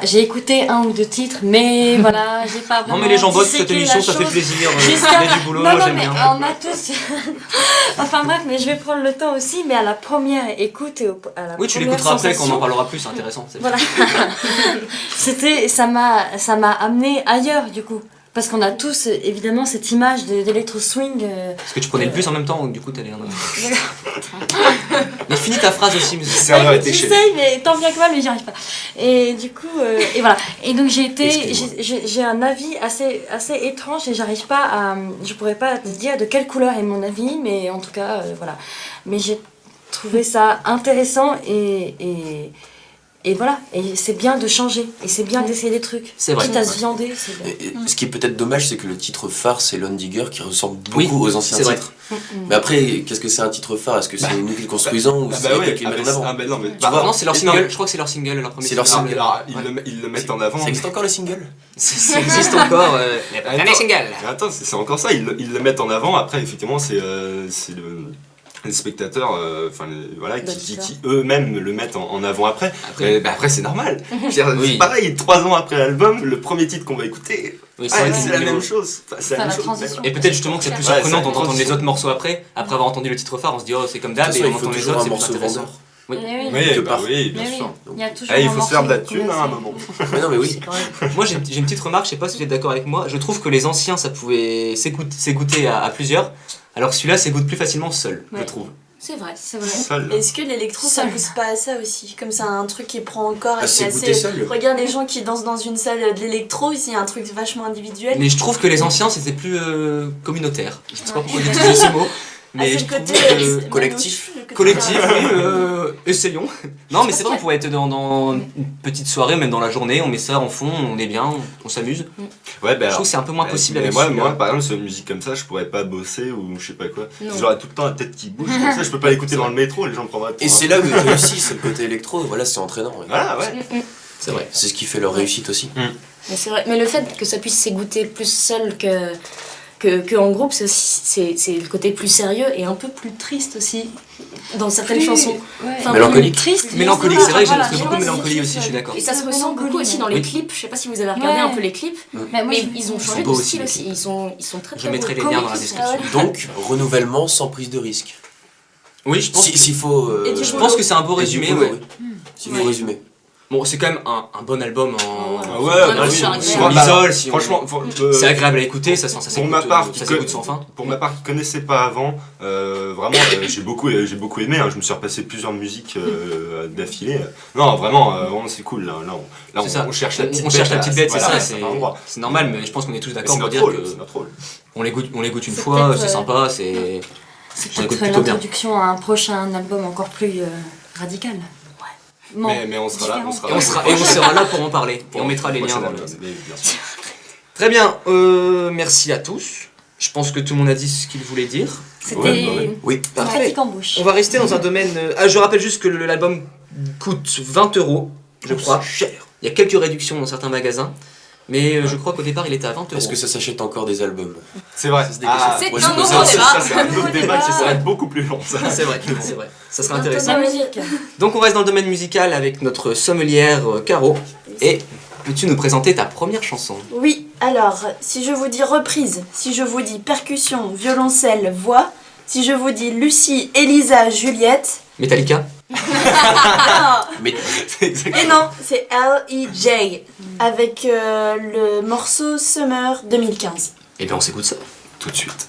Speaker 6: j'ai écouté un ou deux titres mais voilà j'ai pas vraiment
Speaker 5: Non mais les gens bossent cette
Speaker 6: disséqué
Speaker 5: émission,
Speaker 6: la
Speaker 5: ça fait
Speaker 6: chose.
Speaker 5: plaisir.
Speaker 6: Jusqu'à-
Speaker 5: Il y a du boulot,
Speaker 6: non,
Speaker 5: moi
Speaker 6: non,
Speaker 5: j'aime
Speaker 6: mais
Speaker 5: bien.
Speaker 6: on a tous enfin bref mais je vais prendre le temps aussi mais à la première écoute et à la
Speaker 5: Oui, tu
Speaker 6: première
Speaker 5: l'écouteras après quand on
Speaker 6: sensation,
Speaker 5: en parlera plus, c'est intéressant. c'est
Speaker 6: voilà ça m'a amené ailleurs du coup parce qu'on a tous évidemment cette image d'électro swing
Speaker 5: Parce que tu prenais le bus en même temps, donc du coup t'allais un Mais finis ta phrase aussi, monsieur.
Speaker 4: Le serveur est déchaîné.
Speaker 6: J'essaye, mais tant bien que mal, mais j'y arrive pas. Et du coup, et voilà. Et donc j'ai un avis assez étrange et j'arrive pas à, je pourrais pas te dire de quelle couleur est mon avis, mais en tout cas, voilà. Mais j'ai trouvé ça intéressant et voilà. Et c'est bien de changer et c'est bien d'essayer des trucs.
Speaker 5: C'est vrai.
Speaker 6: Quitte à se viander, c'est bien.
Speaker 3: Et ce qui est peut-être dommage, c'est que le titre phare, c'est Lone Digger, qui ressemble
Speaker 5: Oui,
Speaker 3: beaucoup aux anciens
Speaker 5: c'est vrai.
Speaker 3: titres. Mais après, qu'est-ce que c'est un titre phare? Est-ce que c'est nous qui le construisons ou c'est eux qui le mettent en avant?
Speaker 4: bah non, mais
Speaker 3: Tu vois,
Speaker 5: non, c'est leur
Speaker 3: mais
Speaker 5: single,
Speaker 3: non.
Speaker 5: je crois que c'est leur single, leur premier
Speaker 3: C'est leur
Speaker 5: single.
Speaker 3: single.
Speaker 4: Alors,
Speaker 5: Ouais.
Speaker 4: ils le mettent en avant.
Speaker 3: Ça existe encore le single?
Speaker 5: Ça existe encore.
Speaker 4: Attends, mais attends, c'est encore ça, ils le mettent en avant. Après, effectivement, c'est les spectateurs voilà, qui eux-mêmes le mettent en avant après. Après c'est normal.
Speaker 5: Oui.
Speaker 4: C'est pareil, 3 ans après l'album, le premier titre qu'on va écouter,
Speaker 5: Oui,
Speaker 4: c'est
Speaker 5: vrai
Speaker 4: la
Speaker 5: que-
Speaker 4: même chose. Enfin, c'est
Speaker 6: Enfin,
Speaker 4: la
Speaker 6: la
Speaker 4: même chose.
Speaker 6: transition.
Speaker 5: Et peut-être justement que c'est plus
Speaker 4: Ouais,
Speaker 5: surprenant
Speaker 4: c'est la
Speaker 5: d'entendre les
Speaker 4: transition.
Speaker 5: autres morceaux après avoir entendu le titre phare, on se dit oh c'est comme
Speaker 3: De
Speaker 5: d'hab,
Speaker 3: toute
Speaker 5: et
Speaker 3: façon,
Speaker 5: on
Speaker 3: il faut
Speaker 5: entend les
Speaker 3: toujours
Speaker 5: autres,
Speaker 3: un
Speaker 5: c'est plus
Speaker 3: morceau
Speaker 5: intéressant.
Speaker 3: vendeur.
Speaker 6: Mais oui.
Speaker 4: Oui,
Speaker 3: Quelque
Speaker 4: bah
Speaker 3: part.
Speaker 4: oui, bien
Speaker 6: Mais oui,
Speaker 4: sûr.
Speaker 6: il y a toujours
Speaker 4: Il
Speaker 6: un
Speaker 4: faut se faire de la
Speaker 6: morceau
Speaker 4: thune
Speaker 6: qu'on
Speaker 4: à un
Speaker 6: essaie.
Speaker 4: moment.
Speaker 3: Mais non, mais oui.
Speaker 5: Moi j'ai une petite remarque, je sais pas si vous êtes d'accord avec moi, je trouve que les anciens ça pouvait s'écouter à plusieurs, alors que celui-là s'écoute plus facilement seul, je
Speaker 6: Ouais.
Speaker 5: trouve.
Speaker 2: C'est vrai.
Speaker 6: C'est vrai.
Speaker 4: Seul.
Speaker 7: Est-ce que l'électro ça
Speaker 6: Seul.
Speaker 7: pousse pas à ça aussi? Comme c'est un truc qui prend encore et
Speaker 3: Ah,
Speaker 7: qui
Speaker 3: c'est
Speaker 7: est
Speaker 3: goûter
Speaker 7: assez.
Speaker 3: seul.
Speaker 7: Regarde les gens qui dansent dans une salle de l'électro, ici il y a un truc vachement individuel.
Speaker 5: Mais je trouve que les anciens c'était plus communautaire. Je sais pas pourquoi j'ai utilisé ce mot, mais
Speaker 7: c'est
Speaker 5: je
Speaker 7: le
Speaker 5: trouve
Speaker 7: côté
Speaker 5: que
Speaker 3: collectif.
Speaker 7: le côté-
Speaker 5: collectif, oui, essayons. Non, mais c'est vrai,
Speaker 6: qu'il y a-
Speaker 5: on pourrait être dans une petite soirée, même dans la journée, on met ça en fond, on est bien, on s'amuse.
Speaker 4: Ouais, bah
Speaker 5: Je
Speaker 4: alors,
Speaker 5: trouve que c'est un peu moins possible
Speaker 4: mais
Speaker 5: avec
Speaker 4: moi,
Speaker 5: celui-là.
Speaker 4: par exemple, sur une musique comme ça, je pourrais pas bosser ou je sais pas quoi.
Speaker 2: Non.
Speaker 4: J'aurais tout le temps la tête qui bouge comme ça, je peux pas l'écouter dans le métro, les gens me prendraient pour
Speaker 3: Et
Speaker 4: un-
Speaker 3: c'est là où ils réussissent, c'est le côté électro, voilà, c'est entraînant. ouais.
Speaker 4: Voilà, ouais.
Speaker 5: C'est vrai.
Speaker 3: C'est ce qui fait leur réussite aussi.
Speaker 2: Mais c'est vrai. Mais le fait que ça puisse s'égoutter plus seul que en groupe, c'est le côté plus sérieux et un peu plus triste aussi dans certaines chansons. Enfin,
Speaker 3: Mélancolique.
Speaker 6: Triste.
Speaker 5: Mélancolique, c'est vrai que j'ai
Speaker 6: Voilà,
Speaker 5: trouvé beaucoup de mélancolie aussi, je suis d'accord.
Speaker 2: Et ça se ressent beaucoup aussi dans les clips. Je sais pas si vous avez regardé un peu les clips,
Speaker 6: Mais moi,
Speaker 2: mais ils ont changé
Speaker 5: beaux
Speaker 2: de
Speaker 5: aussi,
Speaker 2: style
Speaker 5: les
Speaker 2: aussi. Ils sont très
Speaker 5: Je
Speaker 2: très
Speaker 5: mettrai les
Speaker 2: beaux.
Speaker 5: liens dans la
Speaker 2: Comiques,
Speaker 5: description.
Speaker 3: Donc, renouvellement sans prise de risque.
Speaker 5: Oui, je pense,
Speaker 3: S'il faut.
Speaker 5: je pense que c'est un beau
Speaker 3: et du
Speaker 5: résumé,
Speaker 3: boulot,
Speaker 5: ouais.
Speaker 3: oui. S'il faut résumer.
Speaker 5: Bon, c'est quand même un bon album en...
Speaker 4: Ah
Speaker 2: Ouais,
Speaker 4: ouais,
Speaker 2: non,
Speaker 4: bah
Speaker 2: c'est
Speaker 4: oui.
Speaker 2: agréable.
Speaker 5: Si on l'isole, si on...
Speaker 4: Franchement,
Speaker 5: C'est agréable à écouter, ça
Speaker 4: pour ma part,
Speaker 5: s'écoute sans fin.
Speaker 4: Pour ma part, qui connaissais pas avant, vraiment, j'ai beaucoup aimé. Hein, je me suis repassé plusieurs musiques d'affilée. Non, vraiment, c'est cool. Là,
Speaker 5: C'est ça.
Speaker 4: on cherche la petite
Speaker 5: On
Speaker 4: bête.
Speaker 5: cherche la petite bête, c'est
Speaker 4: voilà,
Speaker 5: ça,
Speaker 4: un endroit.
Speaker 5: c'est normal, mais je pense qu'on est tous
Speaker 4: Mais
Speaker 5: d'accord
Speaker 4: c'est
Speaker 5: pour
Speaker 4: notre
Speaker 5: dire
Speaker 4: rôle,
Speaker 5: que
Speaker 4: c'est notre rôle.
Speaker 5: on l'écoute une
Speaker 6: C'est
Speaker 5: fois,
Speaker 6: peut-être,
Speaker 5: c'est sympa, c'est...
Speaker 6: C'est
Speaker 5: Ça écoute
Speaker 6: peut-être
Speaker 5: plutôt bien.
Speaker 6: l'introduction à un prochain album encore plus radical. Ouais. Bon,
Speaker 4: Mais on sera là, on sera
Speaker 5: Et
Speaker 4: là.
Speaker 5: on sera là pour en parler, et on mettra les liens dans le... Très bien, merci à tous. Je pense que tout le monde a dit ce qu'il voulait dire.
Speaker 6: C'était
Speaker 3: Oui.
Speaker 6: une
Speaker 5: Parfait.
Speaker 6: pratique embauche.
Speaker 5: On va rester dans un domaine... je rappelle juste que l'album coûte 20 €, je crois.
Speaker 3: Cher.
Speaker 5: Il y a quelques réductions dans certains magasins, mais je crois qu'au départ il était à 20 €.
Speaker 3: Est-ce que ça s'achète encore des albums?
Speaker 4: C'est vrai.
Speaker 3: C'est des questions.
Speaker 2: C'est
Speaker 3: Ouais,
Speaker 2: un
Speaker 3: je me
Speaker 2: nouveau
Speaker 3: pose
Speaker 2: débat.
Speaker 4: Ça, c'est un autre débat qui serait beaucoup plus long, ça.
Speaker 5: C'est vrai, c'est vrai. Ça sera
Speaker 6: Bientôt
Speaker 5: intéressant.
Speaker 6: de la musique.
Speaker 5: Donc on reste dans le domaine musical avec notre sommelière Caro. Et peux-tu nous présenter ta première chanson?
Speaker 7: Oui, alors, si je vous dis reprise, si je vous dis percussion, violoncelle, voix, si je vous dis Lucie, Elisa, Juliette.
Speaker 5: Metallica?
Speaker 3: Mais
Speaker 7: Et non, c'est L.E.J. avec le morceau Summer 2015.
Speaker 5: Eh bien on s'écoute ça.
Speaker 4: Tout de suite.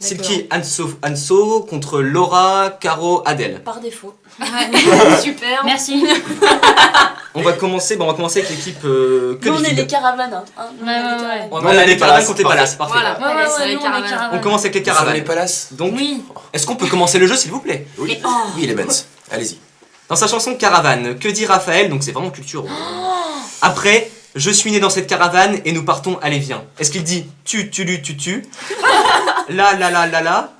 Speaker 5: Silky, Anso contre Laura, Caro, Adèle.
Speaker 7: Par défaut.
Speaker 6: Super.
Speaker 8: Merci.
Speaker 5: On va commencer avec l'équipe que
Speaker 7: Nous, on
Speaker 5: des
Speaker 7: est
Speaker 5: filles.
Speaker 7: les caravanes. Hein.
Speaker 6: Ouais, ouais, ouais.
Speaker 5: On a les caravanes contre les palaces, parfait.
Speaker 8: Voilà.
Speaker 6: Ouais, ouais,
Speaker 8: c'est
Speaker 6: ouais,
Speaker 8: les
Speaker 6: nous, on est
Speaker 8: caravanes.
Speaker 6: caravanes.
Speaker 5: On commence avec les
Speaker 3: Vous savez
Speaker 5: caravanes.
Speaker 3: les palaces?
Speaker 5: Donc,
Speaker 6: Oui.
Speaker 5: est-ce qu'on peut commencer le jeu s'il vous plaît?
Speaker 3: Oui, les mens. Allez-y.
Speaker 5: Dans sa chanson Caravane, que dit Raphaël? Donc c'est vraiment culture. Après, je suis né dans cette caravane et nous partons, allez viens. Est-ce qu'il dit tu, la la la la la,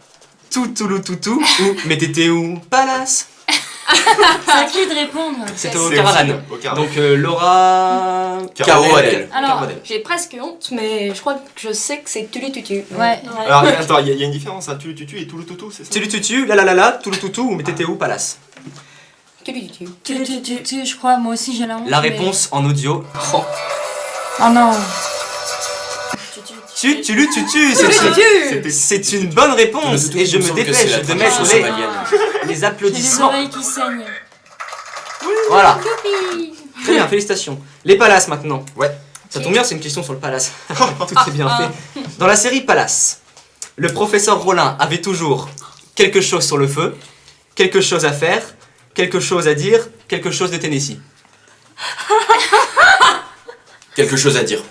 Speaker 5: tout ou mais t'étais où? Palace.
Speaker 8: C'est à qui de répondre?
Speaker 5: C'est au
Speaker 4: C'est
Speaker 5: caravane.
Speaker 4: aussi, au caravane.
Speaker 5: Donc Laura...
Speaker 3: Caro, Adèle.
Speaker 5: Caro,
Speaker 2: Alors,
Speaker 5: Adèle.
Speaker 2: j'ai presque honte, mais je crois que je sais que c'est Tulututu.
Speaker 6: Ouais.
Speaker 4: Alors attends, il y a une différence, hein. Tu et tout le toutou, c'est ça?
Speaker 5: Tu, la la la la, tout ou mais t'étais où? Palace.
Speaker 2: Tulututu.
Speaker 8: Je crois, moi aussi j'ai la honte.
Speaker 5: La
Speaker 8: mais-
Speaker 5: réponse en audio.
Speaker 6: Oh non.
Speaker 5: Tu, c'est une bonne réponse et je me dépêche de mettre les
Speaker 8: J'ai les
Speaker 5: applaudissements.
Speaker 8: oreilles qui saignent.
Speaker 5: Voilà. Très bien, félicitations. Les palaces maintenant.
Speaker 4: Ouais.
Speaker 5: Ça tombe bien, c'est une question sur le palace. Tout est bien fait. Dans la série Palace, le professeur Rollin avait toujours quelque chose sur le feu, quelque chose à faire, quelque chose à dire, quelque chose de Tennessee.
Speaker 3: Quelque chose à dire.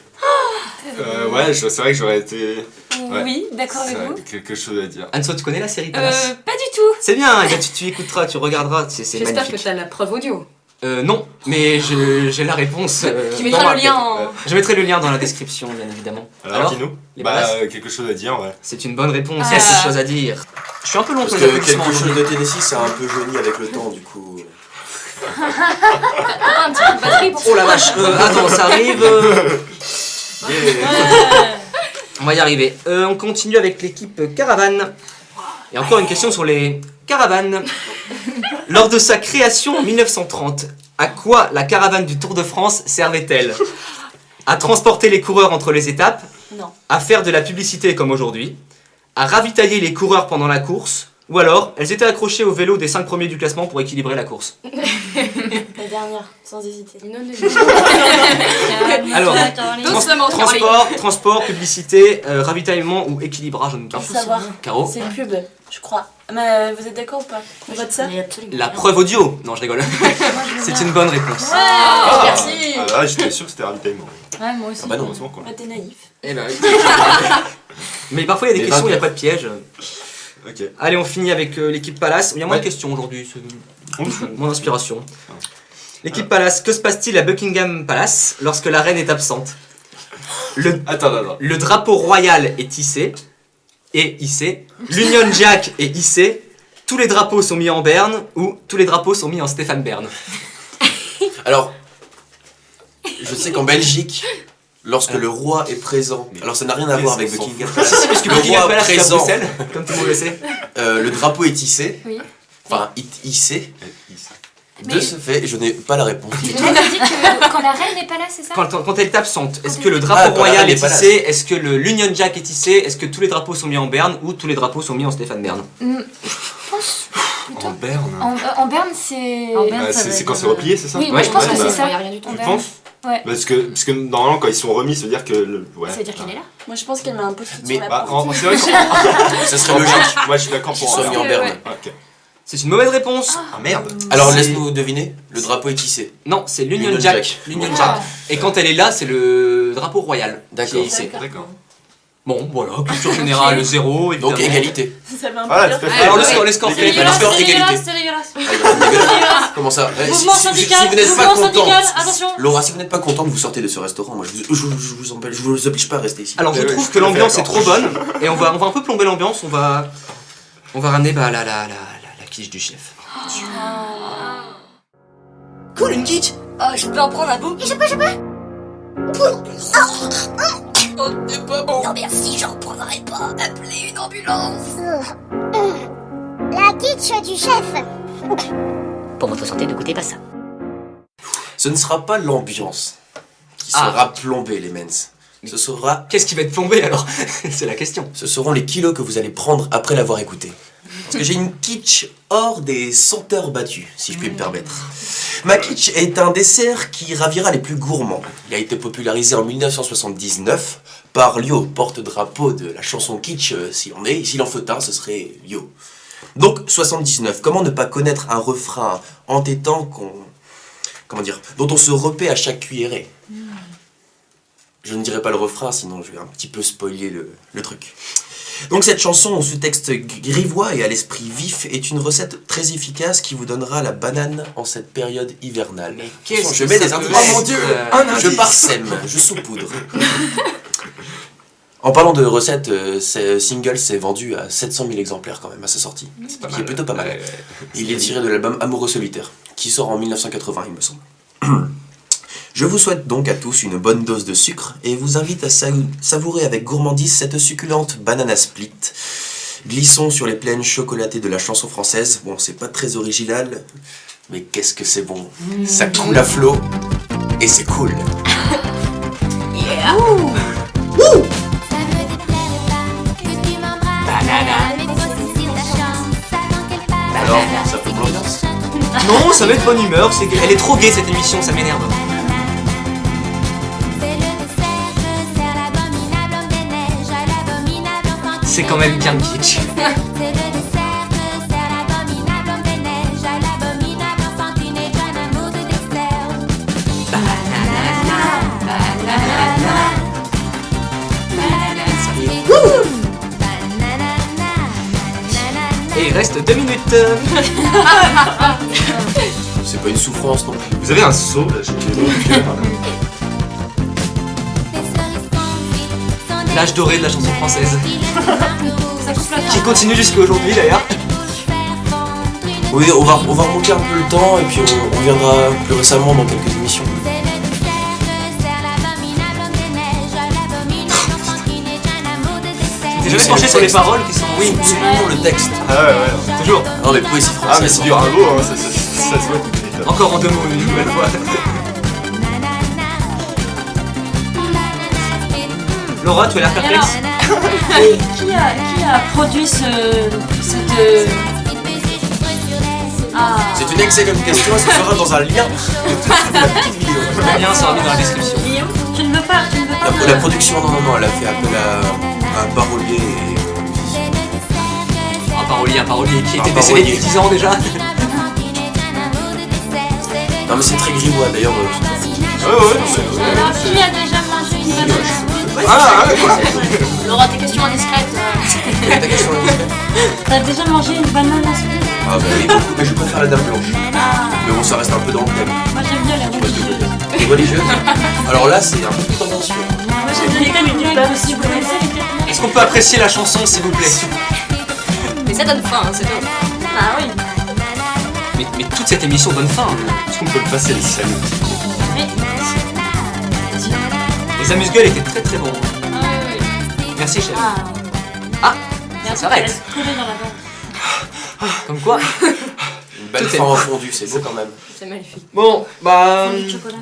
Speaker 4: Ouais, c'est vrai que j'aurais été... Ouais.
Speaker 6: Oui, d'accord avec
Speaker 4: Ça a
Speaker 6: vous.
Speaker 4: quelque chose à dire.
Speaker 5: Anso, tu connais la série Palace?
Speaker 6: Pas du tout.
Speaker 5: C'est bien, eh bien, tu écouteras, tu regarderas, c'est
Speaker 2: J'espère que
Speaker 5: magnifique.
Speaker 2: t'as la preuve audio.
Speaker 5: Non, mais j'ai la réponse.
Speaker 2: Tu
Speaker 5: dans
Speaker 2: mettras
Speaker 5: ma
Speaker 2: le lien
Speaker 5: tête.
Speaker 2: en...
Speaker 5: Je mettrai le lien dans la description, bien évidemment.
Speaker 4: Alors dis-nous.
Speaker 5: les
Speaker 4: Bah,
Speaker 5: palaces
Speaker 4: quelque chose à dire, ouais.
Speaker 5: C'est une bonne réponse,
Speaker 6: Ah.
Speaker 5: quelque chose à dire. Je suis un peu long
Speaker 3: Parce
Speaker 5: pour
Speaker 3: que
Speaker 5: les applaudissements
Speaker 3: quelque chose
Speaker 5: aujourd'hui.
Speaker 3: de Tennessee, c'est un peu jauni avec le temps, du coup.
Speaker 2: un petit peu de batterie pour
Speaker 5: Oh la vache, attends, ça arrive. On va y arriver. On continue avec l'équipe Caravane. Et encore une question sur les caravanes. Lors de sa création en 1930, à quoi la caravane du Tour de France servait-elle? À transporter les coureurs entre les étapes,
Speaker 7: Non.
Speaker 5: à faire de la publicité comme aujourd'hui, à ravitailler les coureurs pendant la course, ou alors elles étaient accrochées au vélo des 5 premiers du classement pour équilibrer la course.
Speaker 7: La dernière, sans hésiter.
Speaker 2: Non, non,
Speaker 5: Alors,
Speaker 2: Doucement, Caroline.
Speaker 5: transport, publicité, ravitaillement ou équilibrage en même temps.
Speaker 7: Faut savoir.
Speaker 5: Caro,
Speaker 7: C'est pub, je crois. Mais vous êtes d'accord ou pas? On vote ça?
Speaker 8: Mais absolument.
Speaker 5: la preuve audio. Non, je rigole. C'est une bonne réponse.
Speaker 7: Ah, merci.
Speaker 4: Ah là, j'étais sûr que c'était ravitaillement.
Speaker 6: Ouais, moi aussi.
Speaker 3: Ah bah non.
Speaker 4: Heureusement quoi.
Speaker 7: Bah, t'es naïf.
Speaker 5: Eh ben oui. Mais parfois il y a des
Speaker 3: Les
Speaker 5: questions, il n'y a
Speaker 3: vainqueurs.
Speaker 5: pas de piège.
Speaker 4: Ok.
Speaker 5: Allez, on finit avec l'équipe Palace. Il y a moins de
Speaker 4: Ouais.
Speaker 5: questions aujourd'hui, c'est mon inspiration. L'équipe Palace, que se passe-t-il à Buckingham Palace lorsque la reine est absente?
Speaker 4: Attends.
Speaker 5: Le drapeau royal est hissé, l'Union Jack est hissé, tous les drapeaux sont mis en berne ou tous les drapeaux sont mis en Stéphane Bern.
Speaker 3: Alors, je sais qu'en Belgique, lorsque le roi est présent, alors ça n'a rien à voir avec
Speaker 4: Qu'est-ce qu'on
Speaker 3: Buckingham
Speaker 5: Si,
Speaker 3: Palace,
Speaker 5: si, puisque
Speaker 3: le
Speaker 5: Buckingham
Speaker 3: roi
Speaker 5: Palace est à
Speaker 3: présent,
Speaker 5: Bruxelles, comme tout le monde le sait.
Speaker 3: le drapeau est hissé,
Speaker 6: Oui.
Speaker 3: enfin hissé, de
Speaker 6: Mais-
Speaker 3: ce fait, je n'ai pas la réponse du tout.
Speaker 6: Tu as dit que quand la reine n'est pas là, c'est ça?
Speaker 5: Quand elle est absente, est-ce
Speaker 6: Quand
Speaker 5: que le
Speaker 6: elle-
Speaker 5: drapeau
Speaker 3: Ah, quand la
Speaker 5: royal
Speaker 3: reine
Speaker 5: est
Speaker 3: est pas là.
Speaker 5: hissé? Est-ce que l'Union Jack est hissé? Est-ce que tous les drapeaux sont mis en berne ou tous les drapeaux sont mis en Stéphane Bern?
Speaker 6: Je pense plutôt.
Speaker 4: En berne.
Speaker 6: En Berne, c'est.
Speaker 8: En Berne,
Speaker 4: Ah,
Speaker 8: ça va
Speaker 4: c'est
Speaker 8: être-
Speaker 4: quand c'est replié, c'est ça?
Speaker 6: Oui, moi je pense
Speaker 5: Ouais,
Speaker 6: que
Speaker 5: bah,
Speaker 6: c'est ça.
Speaker 2: Il y a rien du tout.
Speaker 6: En
Speaker 4: Tu
Speaker 6: Berne.
Speaker 4: penses?
Speaker 6: Ouais.
Speaker 4: Parce que normalement quand ils sont remis, ça veut dire que... Ouais.
Speaker 6: Ça veut dire qu'elle est là?
Speaker 7: Moi, je pense qu'elle met un post-it
Speaker 3: Mais,
Speaker 7: sur la
Speaker 4: Bah,
Speaker 7: porte.
Speaker 4: c'est vrai que...
Speaker 3: Ça serait logique
Speaker 4: Moi je suis d'accord
Speaker 3: qu'ils
Speaker 4: pour
Speaker 3: soient mis en berne.
Speaker 2: ouais.
Speaker 4: Ok.
Speaker 5: C'est une mauvaise réponse.
Speaker 4: Ah merde.
Speaker 3: Alors
Speaker 5: C'est-
Speaker 3: laisse-nous deviner, le drapeau est hissé.
Speaker 5: Non, c'est l'Union
Speaker 3: Union
Speaker 5: Jack.
Speaker 3: Jack.
Speaker 5: L'Union
Speaker 6: Ah.
Speaker 5: Jack. Et quand elle est là, c'est le drapeau royal.
Speaker 3: D'accord.
Speaker 5: qui est hissé.
Speaker 4: D'accord.
Speaker 5: Bon, voilà, culture générale, 0, évidemment.
Speaker 3: Donc égalité.
Speaker 7: Ça fait un peu
Speaker 4: Voilà,
Speaker 7: peur.
Speaker 4: tout à fait.
Speaker 5: Alors le
Speaker 2: Ouais.
Speaker 5: score, les scores.
Speaker 8: C'est
Speaker 3: Les
Speaker 8: dégueulasse,
Speaker 3: scores,
Speaker 8: c'est
Speaker 3: égalité.
Speaker 8: dégueulasse, c'est dégueulasse.
Speaker 3: Ah, dégueulasse. Comment ça
Speaker 8: Mouvement syndical,
Speaker 3: si vous n'êtes pas
Speaker 8: mouvement
Speaker 3: contente,
Speaker 8: syndical, attention.
Speaker 3: Laura, si vous n'êtes pas contente, vous sortez de ce restaurant. Moi, je vous oblige pas à rester ici.
Speaker 5: Alors je
Speaker 4: Ouais,
Speaker 5: trouve
Speaker 4: je
Speaker 5: que
Speaker 4: suis tout à fait
Speaker 5: l'ambiance est
Speaker 4: d'accord.
Speaker 5: trop bonne et on va un peu plomber l'ambiance. On va ramener la quiche du chef.
Speaker 1: Cool, une quiche.
Speaker 8: Oh, je peux en prendre un bout?
Speaker 1: Je peux. Non merci, j'en prendrai pas. Appelez une ambulance. La quiche du chef.
Speaker 8: Pour votre santé, ne goûtez pas ça.
Speaker 3: Ce ne sera pas l'ambiance qui
Speaker 5: Ah.
Speaker 3: sera plombée, les mens.
Speaker 5: Qu'est-ce qui va être plombé alors? C'est la question.
Speaker 3: Ce seront les kilos que vous allez prendre après l'avoir écouté. Parce que j'ai une kitsch hors des senteurs battues, si je puis me permettre. Makitch est un dessert qui ravira les plus gourmands. Il a été popularisé en 1979 par Lyo, porte-drapeau de la chanson kitsch. S'il en faut un, ce serait Lyo. Donc 79, comment ne pas connaître un refrain entêtant dont on se repaît à chaque cuillerée. Je ne dirai pas le refrain, sinon je vais un petit peu spoiler le truc. Donc cette chanson au sous-texte grivois et à l'esprit vif est une recette très efficace qui vous donnera la banane en cette période hivernale.
Speaker 5: Mais qu'est-ce
Speaker 3: je
Speaker 5: que
Speaker 3: mets
Speaker 5: ça
Speaker 3: des indices.
Speaker 5: peut être,
Speaker 3: Oh mon Dieu, je parsème, je saupoudre. En parlant de recettes, ce single s'est vendu à 700 000 exemplaires quand même à sa sortie. C'est pas mal. Qui est plutôt pas mal. Il est tiré de l'album Amoureux solitaire, qui sort en 1980 il me semble. Je vous souhaite donc à tous une bonne dose de sucre et vous invite à savourer avec gourmandise cette succulente banana split. Glissons sur les plaines chocolatées de la chanson française. Bon, c'est pas très original, mais qu'est-ce que c'est bon. Ça coule à flot et c'est cool.
Speaker 1: Yeah.
Speaker 3: Alors, ça fait l'ambiance?
Speaker 5: Non, ça met de bonne humeur, elle est trop gaie cette émission, ça m'énerve. C'est quand même bien kitsch. Et il reste 2 minutes.
Speaker 3: C'est pas une souffrance non plus.
Speaker 4: Vous avez un seau là, j'ai le cœur.
Speaker 5: L'âge doré de la chanson française. Qui continue jusqu'à aujourd'hui d'ailleurs.
Speaker 3: Oui, on va remonter un peu le temps et puis on reviendra plus récemment dans quelques émissions.
Speaker 5: T'es jamais penché sur les paroles qui sont...
Speaker 3: Oui, pour le texte.
Speaker 4: Ah ouais, toujours.
Speaker 3: Non mais poésie française.
Speaker 4: Ah mais c'est du bravo, hein, ça se voit tout de suite.
Speaker 5: Encore en 2 mots une nouvelle fois. Laura, tu as l'air perplexe.
Speaker 8: Qui a produit cette...
Speaker 3: C'est une excellente question, ça sera dans un lien de la petite vidéo.
Speaker 5: Le lien sera mis dans la description.
Speaker 8: Guillaume, tu ne veux pas
Speaker 3: La production, non, elle a fait appel à un parolier et...
Speaker 5: Un parolier qui était décédé depuis 10 ans déjà.
Speaker 3: Non mais c'est très grivois d'ailleurs.
Speaker 8: Alors, qui a déjà mangé une banane?
Speaker 2: Laura, tes questions indiscrètes.
Speaker 3: Ta question est discrète.
Speaker 8: T'as déjà mangé une banane à ce moment?
Speaker 3: Ah bah oui, beaucoup, mais je préfère la dame blanche. Mais bon, ça reste un peu dans le thème.
Speaker 8: Moi j'aime bien les religieuses.
Speaker 3: Les religieuses. Alors là, c'est un peu plus tendancieux.
Speaker 8: Moi j'aime bien les religieuses. Vous connaissez les thèmes?
Speaker 5: Est-ce qu'on peut apprécier la chanson s'il vous plaît?
Speaker 2: Mais ça donne faim, c'est bien.
Speaker 8: Ah oui.
Speaker 5: Mais toute cette émission donne faim.
Speaker 4: Est-ce qu'on peut le passer les salles?
Speaker 5: Les amuse-gueules étaient très très bons. Merci chef. Ah, ça s'arrête. Comme quoi.
Speaker 3: Une belle fin en fondu, c'est beau quand même.
Speaker 2: C'est magnifique.
Speaker 5: Bon, bah,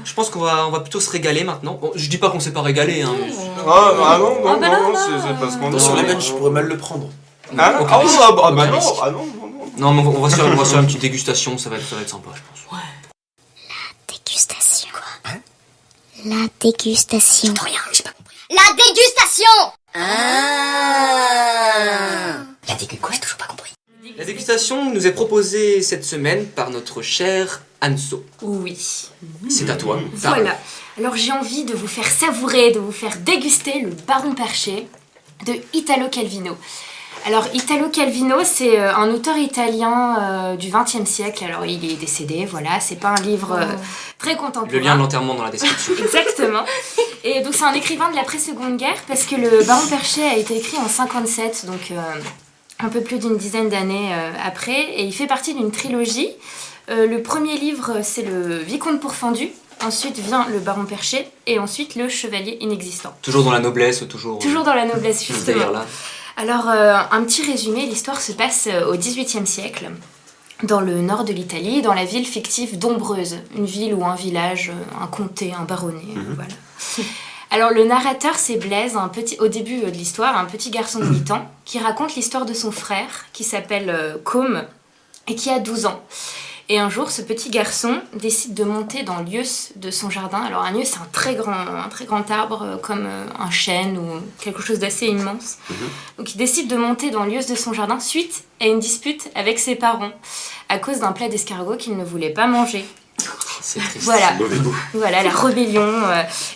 Speaker 5: je pense qu'on va plutôt se régaler maintenant. Bon, je dis pas qu'on s'est pas régalé, hein. Mais...
Speaker 4: Ah non, c'est parce qu'on est
Speaker 3: Sur les benches, je pourrais mal le prendre.
Speaker 4: Ah
Speaker 5: aucun risque.
Speaker 4: bah non.
Speaker 5: Non, mais on va se faire une petite dégustation, ça va être sympa, je pense.
Speaker 1: Dégustation. Quoi? La dégustation. J'entends rien, j'ai pas compris. La dégustation. La dégu quoi? J'ai toujours pas compris.
Speaker 5: La dégustation nous est proposée cette semaine par notre cher Anso.
Speaker 6: Oui.
Speaker 5: C'est à toi.
Speaker 6: Voilà. Alors j'ai envie de vous faire savourer, de vous faire déguster le Baron Perché de Italo Calvino. Alors Italo Calvino, c'est un auteur italien du XXe siècle. Alors il est décédé, voilà. C'est pas un livre très contemporain.
Speaker 5: Le lien de l'enterrement dans la description.
Speaker 6: Exactement. Et donc c'est un écrivain de l'après-seconde guerre parce que le Baron Perché a été écrit en 57, donc un peu plus d'une dizaine d'années après. Et il fait partie d'une trilogie. Le premier livre, c'est le Vicomte pourfendu. Ensuite vient le Baron Perché et ensuite le Chevalier inexistant.
Speaker 5: Toujours dans la noblesse, toujours
Speaker 6: dans la noblesse, justement.
Speaker 5: Là.
Speaker 6: Alors, un petit résumé, l'histoire se passe au XVIIIe siècle, dans le nord de l'Italie, dans la ville fictive d'Ombreuse, une ville ou un village, un comté, un baronnet, voilà. Alors, le narrateur, c'est Blaise, au début de l'histoire, un petit garçon de 8 ans, qui raconte l'histoire de son frère, qui s'appelle Côme, et qui a 12 ans. Et un jour, ce petit garçon décide de monter dans l'ieux de son jardin. Alors un ieux, c'est un très grand arbre, comme un chêne ou quelque chose d'assez immense. Donc il décide de monter dans l'ieux de son jardin suite à une dispute avec ses parents à cause d'un plat d'escargot qu'il ne voulait pas manger.
Speaker 5: C'est triste.
Speaker 6: Voilà,
Speaker 4: Mauvais goût.
Speaker 6: voilà la rébellion.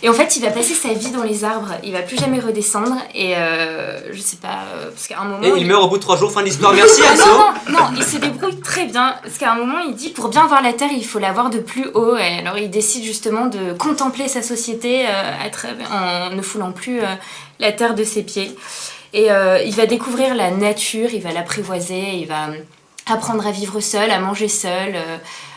Speaker 6: Et en fait, il va passer sa vie dans les arbres. Il va plus jamais redescendre. Et je sais pas, parce qu'à un moment.
Speaker 5: Et il meurt au bout de 3 jours, fin de l'histoire. Merci,
Speaker 6: Ah
Speaker 5: Axo.
Speaker 6: non, il se débrouille très bien. Parce qu'à un moment, il dit pour bien voir la Terre, il faut la voir de plus haut. Et alors, il décide justement de contempler sa société en ne foulant plus la Terre de ses pieds. Et il va découvrir la nature, il va l'apprivoiser, il va apprendre à vivre seul, à manger seul,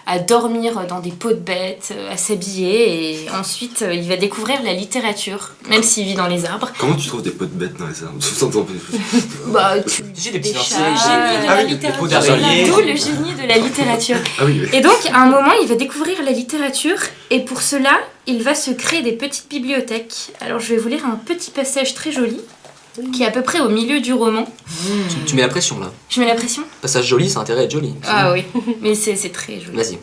Speaker 6: à dormir dans des pots de bêtes, à s'habiller. Et ensuite, il va découvrir la littérature, même s'il vit dans les arbres.
Speaker 4: Comment tu trouves des pots de bêtes dans les arbres?
Speaker 6: Bah,
Speaker 5: J'ai des petits
Speaker 6: Des
Speaker 5: sorciers.
Speaker 6: chats.
Speaker 8: Génie de
Speaker 4: Ah
Speaker 8: la
Speaker 4: oui,
Speaker 5: des pots
Speaker 8: littérature.
Speaker 5: d'araignée.
Speaker 6: D'où le génie de la littérature.
Speaker 4: Ah oui, oui.
Speaker 6: Et donc, à un moment, il va découvrir la littérature, et pour cela, il va se créer des petites bibliothèques. Alors, je vais vous lire un petit passage très joli, qui est à peu près au milieu du roman.
Speaker 5: Tu mets la pression là.
Speaker 6: Je mets la pression?
Speaker 5: Passage joli, ça a intérêt à être joli.
Speaker 6: Ah oui, mais c'est très joli.
Speaker 5: Vas-y.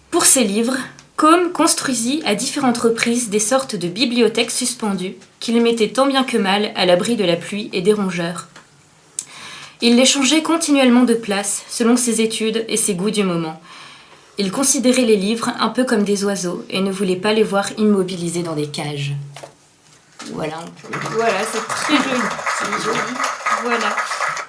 Speaker 6: Pour ses livres, Combe construisit à différentes reprises des sortes de bibliothèques suspendues qu'il mettait tant bien que mal à l'abri de la pluie et des rongeurs. Il les changeait continuellement de place selon ses études et ses goûts du moment. Il considérait les livres un peu comme des oiseaux et ne voulait pas les voir immobilisés dans des cages. Voilà, c'est très joli. C'est joli. Voilà.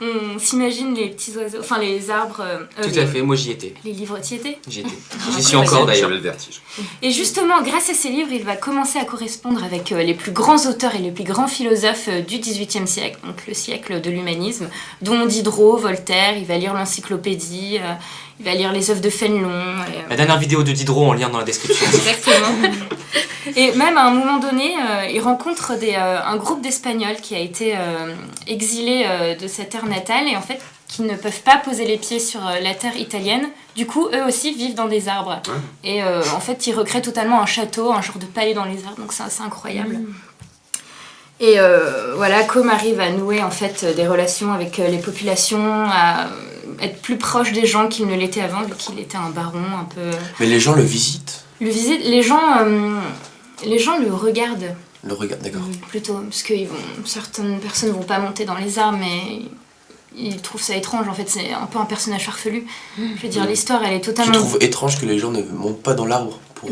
Speaker 6: On s'imagine les petits oiseaux, enfin les arbres.
Speaker 5: Tout à fait, moi j'y étais.
Speaker 6: Les livres, t'y étais?
Speaker 5: J'y étais. J'y suis encore d'ailleurs.
Speaker 4: J'avais le vertige.
Speaker 6: Et justement, grâce à ces livres, il va commencer à correspondre avec les plus grands auteurs et les plus grands philosophes du XVIIIe siècle, donc le siècle de l'humanisme, dont Diderot, Voltaire. Il va lire l'encyclopédie, il va lire les œuvres de Fénelon.
Speaker 5: La dernière vidéo de Diderot en lien dans la description.
Speaker 6: Exactement. Et même à un moment donné, il rencontre un groupe d'Espagnols qui a été exilé de sa terre natale et en fait qui ne peuvent pas poser les pieds sur la terre italienne. Du coup, eux aussi vivent dans des arbres. Et en fait, ils recréent totalement un château, un genre de palais dans les arbres. Donc c'est assez incroyable. Et voilà, Combe arrive à nouer en fait des relations avec les populations, à être plus proche des gens qu'il ne l'était avant, vu qu'il était un baron un peu.
Speaker 3: Mais les gens le visitent.
Speaker 6: Les gens le regardent
Speaker 3: Le regard, d'accord.
Speaker 6: plutôt, parce que certaines personnes vont pas monter dans les arbres, mais ils trouvent ça étrange. En fait, c'est un peu un personnage farfelu. Je veux dire, l'histoire, elle est
Speaker 3: Tu
Speaker 6: totalement.
Speaker 3: trouves étrange que les gens ne montent pas dans l'arbre pour...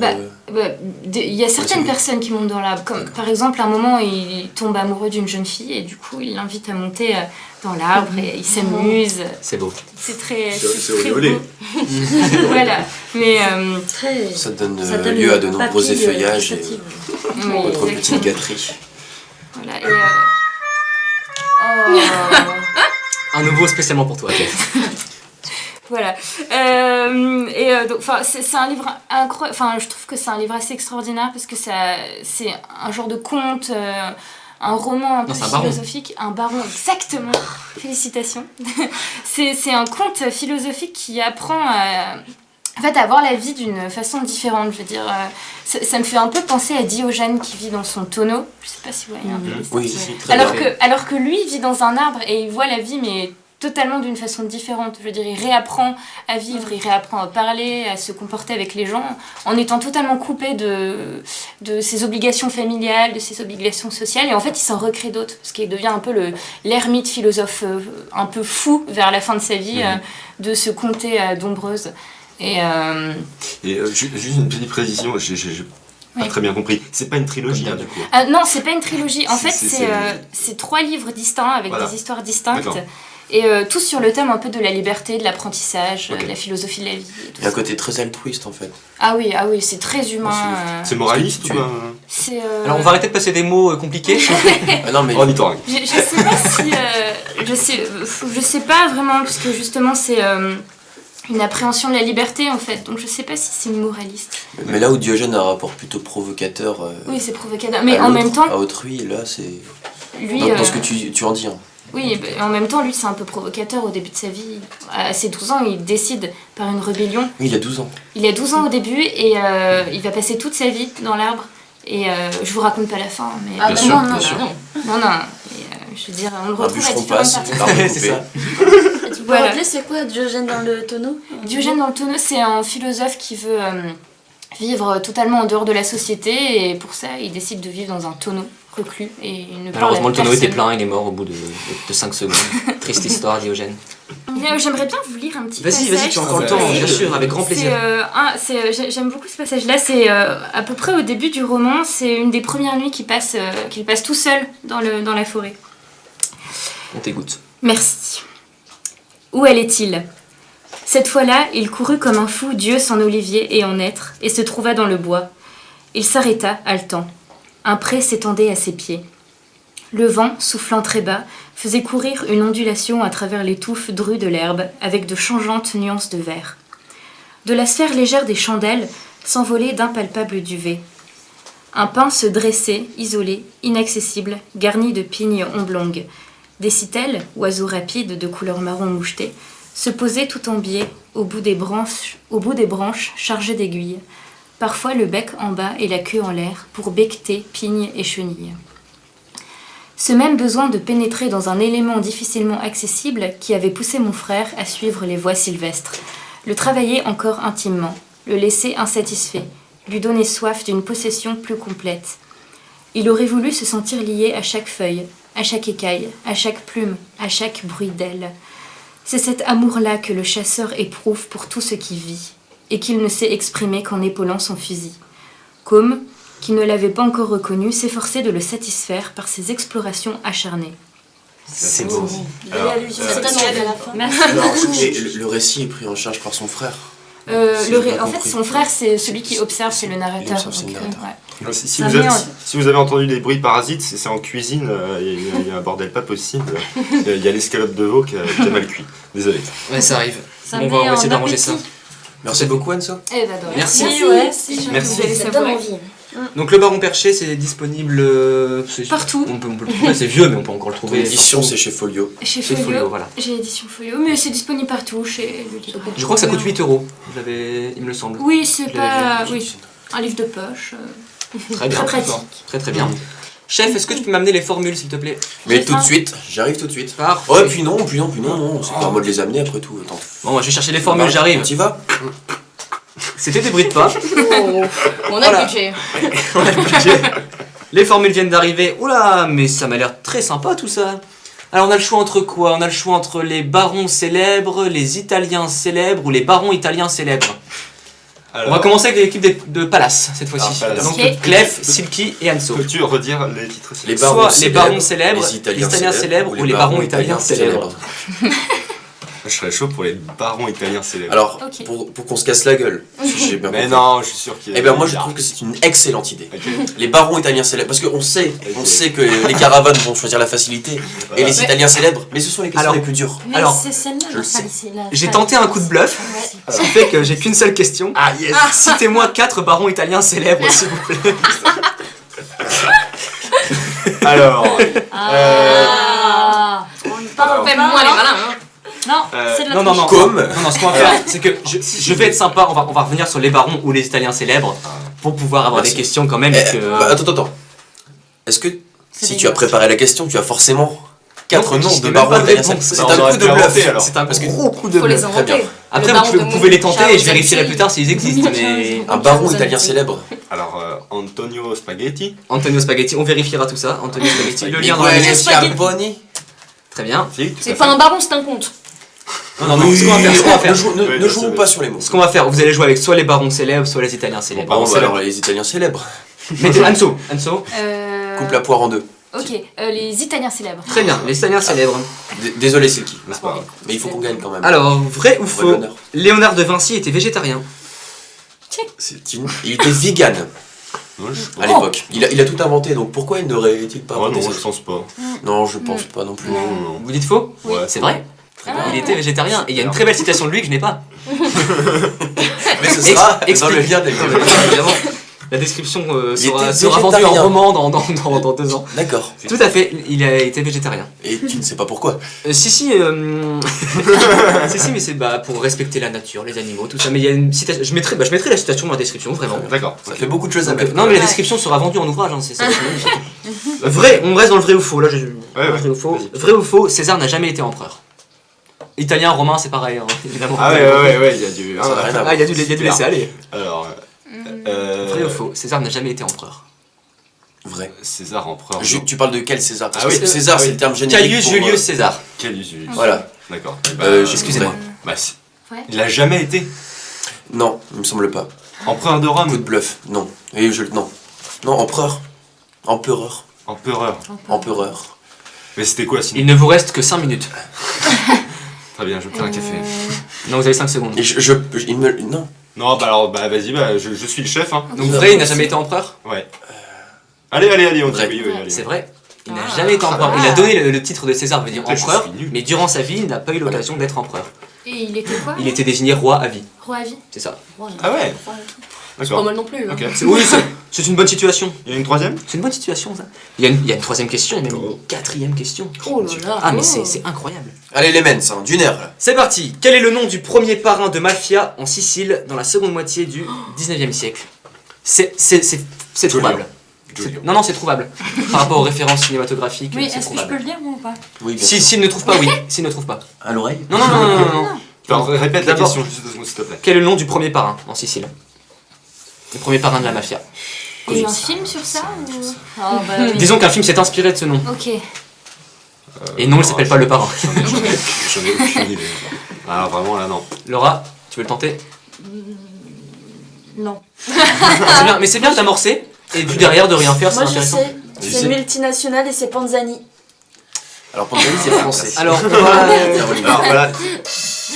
Speaker 6: Il y a certaines personnes qui montent dans l'arbre, comme par exemple, à un moment, il tombe amoureux d'une jeune fille et du coup, il l'invite à monter dans l'arbre et ils s'amusent.
Speaker 5: C'est beau.
Speaker 6: C'est très.
Speaker 4: C'est
Speaker 6: très
Speaker 4: olé.
Speaker 6: beau. Voilà. Mais.
Speaker 3: Ça donne
Speaker 8: Ça donne
Speaker 3: lieu à de
Speaker 8: une
Speaker 3: nombreux
Speaker 8: papille
Speaker 3: effeuillages et
Speaker 8: gustative.
Speaker 6: oui,
Speaker 3: autres
Speaker 6: exactement.
Speaker 3: petites gâteries.
Speaker 6: Voilà. Et. Oh.
Speaker 5: Un nouveau spécialement pour toi, Jeff.
Speaker 6: Voilà. Donc, c'est un livre incroyable. Enfin, je trouve que c'est un livre assez extraordinaire parce que c'est un genre de conte, un roman un peu
Speaker 5: c'est un baron.
Speaker 6: philosophique. Un baron, exactement. Félicitations. C'est un conte philosophique qui apprend à voir la vie d'une façon différente. Je veux dire, ça me fait un peu penser à Diogène qui vit dans son tonneau. Je sais pas si vous voyez un peu
Speaker 3: Oui,
Speaker 6: l'esthétique.
Speaker 3: très bien.
Speaker 6: Alors que lui vit dans un arbre et il voit la vie mais totalement d'une façon différente. Je veux dire, il réapprend à vivre, il réapprend à parler, à se comporter avec les gens en étant totalement coupé de ses obligations familiales, de ses obligations sociales et en fait il s'en recrée d'autres parce qu'il devient un peu l'ermite philosophe un peu fou vers la fin de sa vie de ce comté d'Ombreuse. Et
Speaker 4: Juste une petite précision, j'ai pas très bien compris. C'est pas une trilogie, du coup.
Speaker 6: non, c'est pas une trilogie. En fait,
Speaker 4: c'est-
Speaker 6: c'est 3 livres distincts avec
Speaker 4: Voilà.
Speaker 6: des histoires distinctes.
Speaker 4: D'accord.
Speaker 6: Et tous sur le thème un peu de la liberté, de l'apprentissage,
Speaker 4: Ok.
Speaker 6: de la philosophie de la vie. Et tout
Speaker 3: Il y a un
Speaker 6: ça.
Speaker 3: côté très altruiste en fait.
Speaker 6: Ah oui, c'est très humain.
Speaker 4: C'est moraliste
Speaker 3: tu-
Speaker 4: ou pas?
Speaker 6: C'est,
Speaker 5: Alors on va arrêter de passer des mots compliqués.
Speaker 3: Ah non mais...
Speaker 4: Ornithorynque.
Speaker 6: je sais pas si. Je sais pas vraiment, parce que justement, c'est une appréhension de la liberté en fait. Donc je sais pas si c'est moraliste.
Speaker 3: Mais là où Diogène a un rapport plutôt provocateur
Speaker 6: Oui, c'est provocateur. Mais
Speaker 3: à
Speaker 6: en
Speaker 3: l'autre,
Speaker 6: même temps,
Speaker 3: à autrui, là c'est...
Speaker 6: lui.
Speaker 3: Dans ce que tu en dis. Hein.
Speaker 6: Oui, en même temps, lui, c'est un peu provocateur au début de sa vie. À ses 12 ans, il décide par une rébellion.
Speaker 3: Oui, il a 12 ans.
Speaker 6: Il a 12 ans au début et il va passer toute sa vie dans l'arbre. Et je vous raconte pas la fin, mais...
Speaker 8: Ah,
Speaker 3: Bien
Speaker 8: bah
Speaker 3: sûr,
Speaker 8: non,
Speaker 3: bien
Speaker 8: non,
Speaker 3: sûr.
Speaker 8: non.
Speaker 6: Non. Et, je veux dire, on le
Speaker 3: Un
Speaker 6: retrouve à
Speaker 3: bûcheron
Speaker 6: différentes
Speaker 3: passe,
Speaker 6: parties.
Speaker 3: l'arbre est
Speaker 5: C'est
Speaker 3: coupé.
Speaker 5: ça.
Speaker 7: Tu peux
Speaker 6: Voilà.
Speaker 7: rappeler c'est quoi Diogène dans le tonneau?
Speaker 6: Diogène dans le tonneau, c'est un philosophe qui veut vivre totalement en dehors de la société et pour ça, il décide de vivre dans un tonneau reclus et il ne parle
Speaker 5: Malheureusement,
Speaker 6: à
Speaker 5: le tonneau était
Speaker 6: personne.
Speaker 5: plein, il est mort au bout de 5 secondes. Triste histoire, Diogène.
Speaker 6: J'aimerais bien vous lire un petit
Speaker 5: Vas-y,
Speaker 6: passage.
Speaker 5: vas-y, tu as encore le temps, bien sûr, avec grand plaisir.
Speaker 6: J'aime beaucoup ce passage-là. C'est à peu près au début du roman. C'est une des premières nuits qu'il passe tout seul dans la forêt.
Speaker 5: On t'écoute.
Speaker 6: Merci. Où allait-il? Cette fois-là, il courut comme un fou Dieu sans olivier et en hêtre, et se trouva dans le bois. Il s'arrêta, haletant. Un pré s'étendait à ses pieds. Le vent, soufflant très bas, faisait courir une ondulation à travers les touffes drues de l'herbe, avec de changeantes nuances de vert. De la sphère légère des chandelles s'envolaient d'impalpables duvets. Un pin se dressait, isolé, inaccessible, garni de pignes oblongues. Des citelles, oiseaux rapides de couleur marron moucheté, se posaient tout en biais, au bout des branches chargées d'aiguilles, parfois le bec en bas et la queue en l'air, pour becqueter pignes et chenilles. Ce même besoin de pénétrer dans un élément difficilement accessible qui avait poussé mon frère à suivre les voies sylvestres, le travailler encore intimement, le laisser insatisfait, lui donner soif d'une possession plus complète. Il aurait voulu se sentir lié à chaque feuille, à chaque écaille, à chaque plume, à chaque bruit d'aile. C'est cet amour-là que le chasseur éprouve pour tout ce qui vit, et qu'il ne sait exprimer qu'en épaulant son fusil. Comme, qui ne l'avait pas encore reconnu, s'efforçait de le satisfaire par ses explorations acharnées.
Speaker 5: C'est beau.
Speaker 4: Alors,
Speaker 7: C'est un à la fin.
Speaker 6: Merci.
Speaker 3: Alors, et le récit est pris en charge par son frère. Si j'ai bien
Speaker 6: En fait,
Speaker 3: compris.
Speaker 6: son frère, c'est celui qui observe, c'est le narrateur.
Speaker 3: Il observe, c'est le
Speaker 6: donc,
Speaker 3: narrateur.
Speaker 6: ouais.
Speaker 4: Si
Speaker 6: Ça
Speaker 4: vous avez,
Speaker 6: met en-
Speaker 4: si vous avez entendu des bruits parasites, c'est en cuisine, il y a un bordel pas possible. Il y a l'escalope de veau qui a mal cuit. Désolé.
Speaker 5: Ouais, ça arrive.
Speaker 7: Ça
Speaker 5: Bon,
Speaker 7: met
Speaker 5: on va
Speaker 7: en
Speaker 5: essayer d'arranger ça.
Speaker 7: appétit.
Speaker 3: Merci beaucoup, Anso.
Speaker 6: Eh ben, de rien.
Speaker 5: Merci.
Speaker 7: Ouais,
Speaker 5: Merci.
Speaker 6: Vous allez
Speaker 1: Ça
Speaker 6: savourer.
Speaker 1: donne envie.
Speaker 5: Donc le Baron Perché, c'est disponible
Speaker 6: Partout.
Speaker 5: On peut le trouver, c'est vieux, mais on peut encore le trouver.
Speaker 3: L'édition,
Speaker 5: partout.
Speaker 3: c'est chez Folio.
Speaker 6: Chez
Speaker 5: Chez
Speaker 6: Folio,
Speaker 5: Folio, voilà.
Speaker 6: j'ai l'édition Folio, mais c'est disponible partout, chez le libraire.
Speaker 5: Je crois que ça coûte 8 €. Il me semble.
Speaker 6: Oui, c'est
Speaker 5: Je
Speaker 6: pas...
Speaker 5: l'avais vu.
Speaker 6: Oui, un livre de poche.
Speaker 5: Très bien.
Speaker 6: Très pratique.
Speaker 5: Très très bien. Chef, est-ce que tu peux m'amener les formules, s'il te plaît?
Speaker 3: Mais
Speaker 6: J'ai
Speaker 3: tout de
Speaker 6: faim.
Speaker 3: suite, j'arrive tout de suite.
Speaker 5: Parfait.
Speaker 3: Oh, puis non, c'est pas à moi de les amener après tout. Attends.
Speaker 5: Bon, je vais chercher les formules, j'arrive.
Speaker 3: Tu vas
Speaker 5: C'était des bruits de pas.
Speaker 2: Oh, on a
Speaker 5: Voilà.
Speaker 2: le budget.
Speaker 5: On a le budget. Les formules viennent d'arriver. Oula, mais ça m'a l'air très sympa tout ça. Alors on a le choix entre quoi? On a le choix entre les barons célèbres, les italiens célèbres ou les barons italiens célèbres.
Speaker 4: Alors,
Speaker 5: On va commencer avec l'équipe de Palace cette fois-ci.
Speaker 4: Ah, Palace.
Speaker 5: Donc
Speaker 6: Ok.
Speaker 5: Clef, Silky et Anso.
Speaker 4: peux-tu redire les titres
Speaker 3: Les
Speaker 5: Soit
Speaker 3: barons
Speaker 5: les
Speaker 3: célèbres,
Speaker 5: barons célèbres,
Speaker 3: les Italiens
Speaker 5: célèbres ou les barons italiens célèbres.
Speaker 4: Je serais chaud pour les barons italiens célèbres.
Speaker 3: Alors,
Speaker 6: Ok.
Speaker 3: pour qu'on se casse la gueule, si j'ai bien
Speaker 4: Mais
Speaker 3: compris.
Speaker 4: non, je suis sûr qu'il y a.
Speaker 3: Eh bien moi je trouve que c'est une excellente idée.
Speaker 4: Ok.
Speaker 3: Les barons italiens célèbres, parce qu'on sait, on
Speaker 4: Ok.
Speaker 3: sait que les caravanes vont choisir la facilité, et
Speaker 4: Voilà.
Speaker 3: les Italiens célèbres, mais ce sont les questions
Speaker 5: Alors-
Speaker 3: les plus dures.
Speaker 7: Mais
Speaker 5: Alors,
Speaker 7: c'est celle-là,
Speaker 3: je le
Speaker 7: enfin,
Speaker 3: sais.
Speaker 7: c'est la-
Speaker 5: J'ai tenté un coup de bluff, ce qui fait que j'ai qu'une seule question.
Speaker 4: Ah yes.
Speaker 5: Citez-moi 4 barons italiens célèbres, s'il vous plaît.
Speaker 4: Alors,
Speaker 7: Ah, on parle
Speaker 4: Alors.
Speaker 2: Fais-moi les malins, hein.
Speaker 7: Non,
Speaker 4: Euh,
Speaker 7: c'est de la
Speaker 5: Non, non, non.
Speaker 7: triche.
Speaker 3: Comme
Speaker 5: Non, ce qu'on va faire, c'est que je vais être sympa, on va revenir sur les barons ou les italiens célèbres pour pouvoir avoir
Speaker 3: Merci.
Speaker 5: des questions quand même.
Speaker 3: Eh,
Speaker 5: et que-
Speaker 3: bah, attends. Est-ce que si
Speaker 7: des
Speaker 3: tu as
Speaker 7: gars.
Speaker 3: préparé la question, tu as forcément 4
Speaker 5: Non,
Speaker 3: noms
Speaker 5: je
Speaker 3: de
Speaker 5: n'ai
Speaker 3: barons
Speaker 5: même pas de
Speaker 3: italiens
Speaker 5: réponse.
Speaker 3: célèbres?
Speaker 4: Non,
Speaker 3: C'est
Speaker 4: on
Speaker 3: un
Speaker 4: aurait
Speaker 3: coup de
Speaker 4: pu
Speaker 3: bluff.
Speaker 4: inventer, alors.
Speaker 5: C'est un
Speaker 3: Parce que
Speaker 5: gros coup de
Speaker 2: Faut les
Speaker 5: bluff.
Speaker 3: Très bien.
Speaker 2: inventer.
Speaker 5: Après,
Speaker 2: Le
Speaker 5: vous,
Speaker 2: baron de
Speaker 5: vous pouvez les tenter
Speaker 2: Monte,
Speaker 5: et je vérifierai
Speaker 2: Charles
Speaker 5: plus tard s'ils existent. Mais
Speaker 3: Un baron
Speaker 2: Charles
Speaker 3: italien
Speaker 2: Zanatti.
Speaker 3: célèbre.
Speaker 4: alors Antonio Spaghetti.
Speaker 5: Antonio Spaghetti, on vérifiera tout ça. Antonio Spaghetti, le lien dans la
Speaker 3: Miguel
Speaker 5: description.
Speaker 3: Schiapponi.
Speaker 5: Très bien.
Speaker 4: Si, tout
Speaker 2: C'est
Speaker 4: à
Speaker 2: pas
Speaker 4: fait.
Speaker 2: un baron, c'est un comte.
Speaker 5: Non, ce qu'on va faire, ce qu'on va faire.
Speaker 3: Ne
Speaker 4: Ouais, je
Speaker 3: jouons
Speaker 4: sais.
Speaker 3: pas sur les mots.
Speaker 5: Ce qu'on va faire, vous allez jouer avec soit les barons célèbres, soit les italiens célèbres.
Speaker 3: Bon, bah, alors les Italiens célèbres.
Speaker 5: Mettez Anso.
Speaker 3: Coupe la poire en deux.
Speaker 6: Ok, les Italiens célèbres.
Speaker 5: Très bien, les italiens célèbres.
Speaker 3: Désolé Silky.
Speaker 4: C'est pas grave.
Speaker 3: Mais il faut qu'on gagne quand même.
Speaker 5: Alors, vrai ou
Speaker 3: Pour
Speaker 5: faux,
Speaker 3: l'honneur.
Speaker 5: Léonard de Vinci était végétarien.
Speaker 3: Il était vegan
Speaker 4: Ouais, je-
Speaker 3: à l'époque. Il a tout inventé, donc pourquoi il n'aurait-il pas
Speaker 4: Ah
Speaker 3: inventé
Speaker 4: non,
Speaker 3: ça
Speaker 4: je pense pas.
Speaker 3: Non, je pense pas non plus.
Speaker 4: Non, non.
Speaker 5: Vous dites faux?
Speaker 4: Ouais.
Speaker 5: C'est vrai.
Speaker 3: Très bien.
Speaker 5: Il était végétarien. Et il y a une très belle citation de lui que je n'ai pas.
Speaker 3: Mais ce sera dans le
Speaker 5: Explique.
Speaker 3: lien des
Speaker 5: Évidemment. La description
Speaker 3: Il
Speaker 5: sera
Speaker 3: était
Speaker 5: vendue en
Speaker 3: végétarien.
Speaker 5: roman dans 2 ans.
Speaker 3: D'accord.
Speaker 5: Tout à fait, il a été végétarien.
Speaker 3: Et tu ne sais pas pourquoi.
Speaker 5: Si, si, mais c'est pour respecter la nature, les animaux, tout ça. Mais il y a une citation. Je mettrai la citation dans la description, vraiment.
Speaker 4: D'accord.
Speaker 3: Ça fait beaucoup de choses à
Speaker 5: Donc,
Speaker 3: mettre.
Speaker 5: non, mais la description sera vendue en ouvrage, hein, c'est ça. Vrai, on reste dans le vrai ou faux. Là,
Speaker 4: Ouais,
Speaker 5: vrai ou faux.
Speaker 4: vas-y.
Speaker 5: Vrai ou faux, César n'a jamais été empereur. Italien, romain, c'est pareil, hein, évidemment.
Speaker 4: Ah ouais, il y a du...
Speaker 3: Ça n'a rien à voir.
Speaker 5: Ah, il y a dû laisser aller.
Speaker 4: Alors...
Speaker 5: Vrai ou faux, César n'a jamais été empereur.
Speaker 3: Vrai.
Speaker 4: César empereur.
Speaker 3: Tu parles de quel César? Parce
Speaker 4: Ah
Speaker 3: que
Speaker 4: oui.
Speaker 3: César,
Speaker 4: Ah
Speaker 3: c'est
Speaker 4: oui.
Speaker 3: le terme générique.
Speaker 5: Caius
Speaker 3: pour,
Speaker 5: Julius César.
Speaker 4: Caius Julius.
Speaker 3: Voilà.
Speaker 4: D'accord.
Speaker 5: Excusez-moi.
Speaker 4: Bah,
Speaker 6: Ouais.
Speaker 4: il a jamais été
Speaker 3: Non, il me semble pas.
Speaker 4: empereur de
Speaker 3: Coup de
Speaker 4: Rome.
Speaker 3: bluff. Non. Non. Non, empereur. Empereur.
Speaker 4: Empereur. Mais c'était quoi sinon?
Speaker 5: Il ne vous reste que 5 minutes.
Speaker 4: Très bien, je vais faire un café.
Speaker 5: Non, vous avez 5 secondes.
Speaker 3: Et non.
Speaker 4: Non, bah alors, bah vas-y, bah je suis le chef, hein.
Speaker 5: Donc vrai, il n'a jamais été empereur?
Speaker 4: Ouais. Allez, on dit
Speaker 3: Vrai.
Speaker 4: oui, allez.
Speaker 5: C'est vrai. Il n'a jamais été empereur. Il a donné le titre de César, veut dire
Speaker 4: Putain, je
Speaker 5: empereur,
Speaker 4: suis nul.
Speaker 5: mais durant sa vie, il n'a pas eu l'occasion d'être empereur.
Speaker 6: Et il était quoi
Speaker 5: Il était désigné roi à vie.
Speaker 6: Roi à vie.
Speaker 5: C'est ça.
Speaker 4: Ah ouais.
Speaker 2: Pas
Speaker 4: D'accord.
Speaker 2: mal non plus. Hein.
Speaker 4: Ok.
Speaker 5: Oui, c'est une bonne situation.
Speaker 4: Il y a une troisième?
Speaker 5: C'est une bonne situation, ça. Il y a une troisième question et même une quatrième question.
Speaker 2: Oh là là.
Speaker 5: Ah, mais c'est incroyable.
Speaker 3: Allez, les mens, hein, d'une heure là.
Speaker 5: C'est parti. Quel est le nom du premier parrain de mafia en Sicile dans la seconde moitié du 19e siècle? C'est trouvable.
Speaker 4: Giulio.
Speaker 5: Non, c'est trouvable. Par rapport aux références cinématographiques,
Speaker 6: Oui,
Speaker 5: c'est
Speaker 6: est-ce que je peux
Speaker 5: trouvable.
Speaker 6: le dire moi ou pas?
Speaker 3: Oui, bien
Speaker 5: S'il ne trouve pas, oui. S'il ne trouve pas.
Speaker 3: À l'oreille.
Speaker 5: Non.
Speaker 4: Alors, répète la
Speaker 5: D'abord-
Speaker 4: question juste 2 secondes, s'il te plaît.
Speaker 5: Quel est le nom du premier parrain en Sicile? Le premier parrain de la mafia.
Speaker 6: Il y a eu un film sur ça ou... Ah bah oui.
Speaker 5: Disons qu'un film s'est inspiré de ce nom.
Speaker 6: Ok.
Speaker 5: Et non, il s'appelle pas Le Parrain.
Speaker 4: J'en ai aucune idée. Ah, vraiment, là, non.
Speaker 5: Laura, tu veux le tenter?
Speaker 7: Non.
Speaker 5: C'est bien, mais c'est bien d'amorcer et du derrière de rien faire, c'est
Speaker 7: Moi je
Speaker 5: intéressant.
Speaker 7: sais,
Speaker 3: Tu
Speaker 7: c'est
Speaker 3: sais.
Speaker 7: multinational et c'est Panzani.
Speaker 3: Alors, Panzani, c'est français.
Speaker 5: Alors, on va-
Speaker 4: Alors, voilà.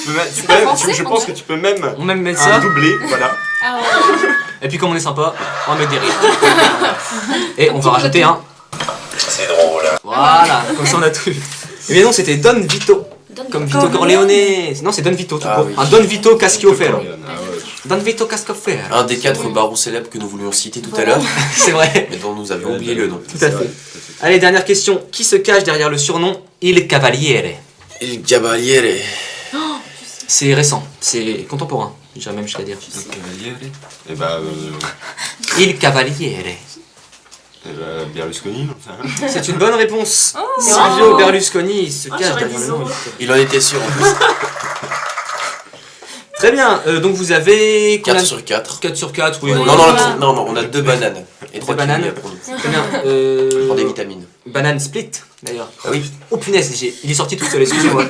Speaker 4: Je pense que tu peux même
Speaker 5: on même met ça.
Speaker 4: doubler, voilà.
Speaker 6: Ah ouais.
Speaker 5: Et puis comme on est sympa, on va mettre des rires. Et on va rajouter un.
Speaker 3: C'est drôle.
Speaker 5: Voilà, comme ça on a tout vu. Et bien non, c'était Don Vito. Comme Vito Corleone. Non, c'est Don Vito tout
Speaker 3: Ah
Speaker 5: court.
Speaker 3: oui.
Speaker 5: Un Don Vito Cascioferro.
Speaker 4: Ah ouais.
Speaker 5: Don Vito Cascioferro.
Speaker 3: Un des 4 barons célèbres que nous voulions citer tout à l'heure,
Speaker 5: C'est vrai.
Speaker 3: mais dont nous avions oublié le nom.
Speaker 5: Tout à fait. Allez, dernière question. Qui se cache derrière le surnom Il Cavaliere?
Speaker 3: Il Cavaliere.
Speaker 5: C'est récent, c'est contemporain, j'irais même jusqu'à dire.
Speaker 4: Et bah,
Speaker 5: Il Cavaliere.
Speaker 4: Berlusconi, non, ça.
Speaker 5: C'est une bonne réponse.
Speaker 6: Oh.
Speaker 5: Silvio Berlusconi se cache
Speaker 7: j'aurais
Speaker 5: derrière
Speaker 7: dit
Speaker 5: le nom.
Speaker 7: Zorro.
Speaker 3: Il en était sûr en plus.
Speaker 5: Très bien, donc vous avez
Speaker 3: 4 sur 4.
Speaker 5: 4 sur 4, oui.
Speaker 6: Oui.
Speaker 5: voilà.
Speaker 3: Non, on a 2 bananes. Et 3
Speaker 5: bananes.
Speaker 3: kiwis pour nous.
Speaker 5: Très bien.
Speaker 3: Pour des vitamines.
Speaker 5: Banane split, d'ailleurs.
Speaker 3: Ah oui,
Speaker 5: Oh punaise, il est sorti tout seul, excusez-moi.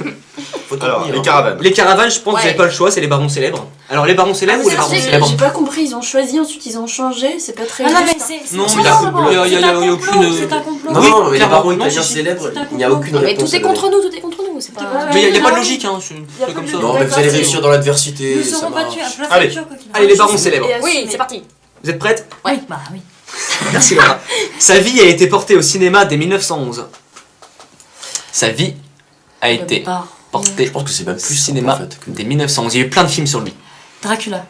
Speaker 3: faut tout
Speaker 4: Alors,
Speaker 3: tenir,
Speaker 4: les
Speaker 3: hein.
Speaker 4: caravanes.
Speaker 5: Les caravanes, je pense que vous
Speaker 2: Ouais.
Speaker 5: n'avez pas le choix, c'est les barons célèbres. Alors les barons célèbres ou les barons célèbres?
Speaker 7: J'ai pas compris, ils ont choisi, ensuite ils ont changé, c'est pas très
Speaker 6: Ah non mais
Speaker 7: juste.
Speaker 6: c'est...
Speaker 5: Non,
Speaker 6: c'est
Speaker 5: mais
Speaker 6: un
Speaker 5: il y a-
Speaker 6: complot,
Speaker 5: il y a- il y a-
Speaker 6: c'est un
Speaker 5: il y a
Speaker 6: complot,
Speaker 5: aucune-
Speaker 6: c'est un complot.
Speaker 3: Non,
Speaker 5: Oui,
Speaker 3: non, mais les
Speaker 5: clairement.
Speaker 3: barons
Speaker 5: Non,
Speaker 3: italiens
Speaker 5: si, si.
Speaker 3: célèbres,
Speaker 6: C'est un
Speaker 3: il n'y a
Speaker 6: complot.
Speaker 3: aucune
Speaker 2: Mais
Speaker 3: réponse.
Speaker 2: tout est contre nous, tout est contre nous. C'est pas.
Speaker 5: Mais il n'y a pas de
Speaker 7: non.
Speaker 5: logique, hein,
Speaker 7: Y a
Speaker 5: c'est comme
Speaker 7: pas
Speaker 5: ça.
Speaker 7: de-
Speaker 3: Non, mais vous allez réussir dans l'adversité.
Speaker 6: Nous
Speaker 3: ça
Speaker 6: serons
Speaker 3: marche.
Speaker 6: battus à plat
Speaker 4: Allez.
Speaker 6: futur, quoi qu'il
Speaker 5: Allez,
Speaker 6: arrive.
Speaker 5: les barons célèbres.
Speaker 2: Oui, c'est parti.
Speaker 5: Vous êtes prêtes?
Speaker 6: Oui, bah oui.
Speaker 5: Merci Laura. Sa vie a été portée au cinéma dès 1911. Sa vie a été portée
Speaker 3: Je pense que c'est même
Speaker 5: au
Speaker 3: plus
Speaker 5: cinéma
Speaker 3: en fait.
Speaker 5: dès 1911. Il y a eu plein de films sur lui.
Speaker 6: Dracula.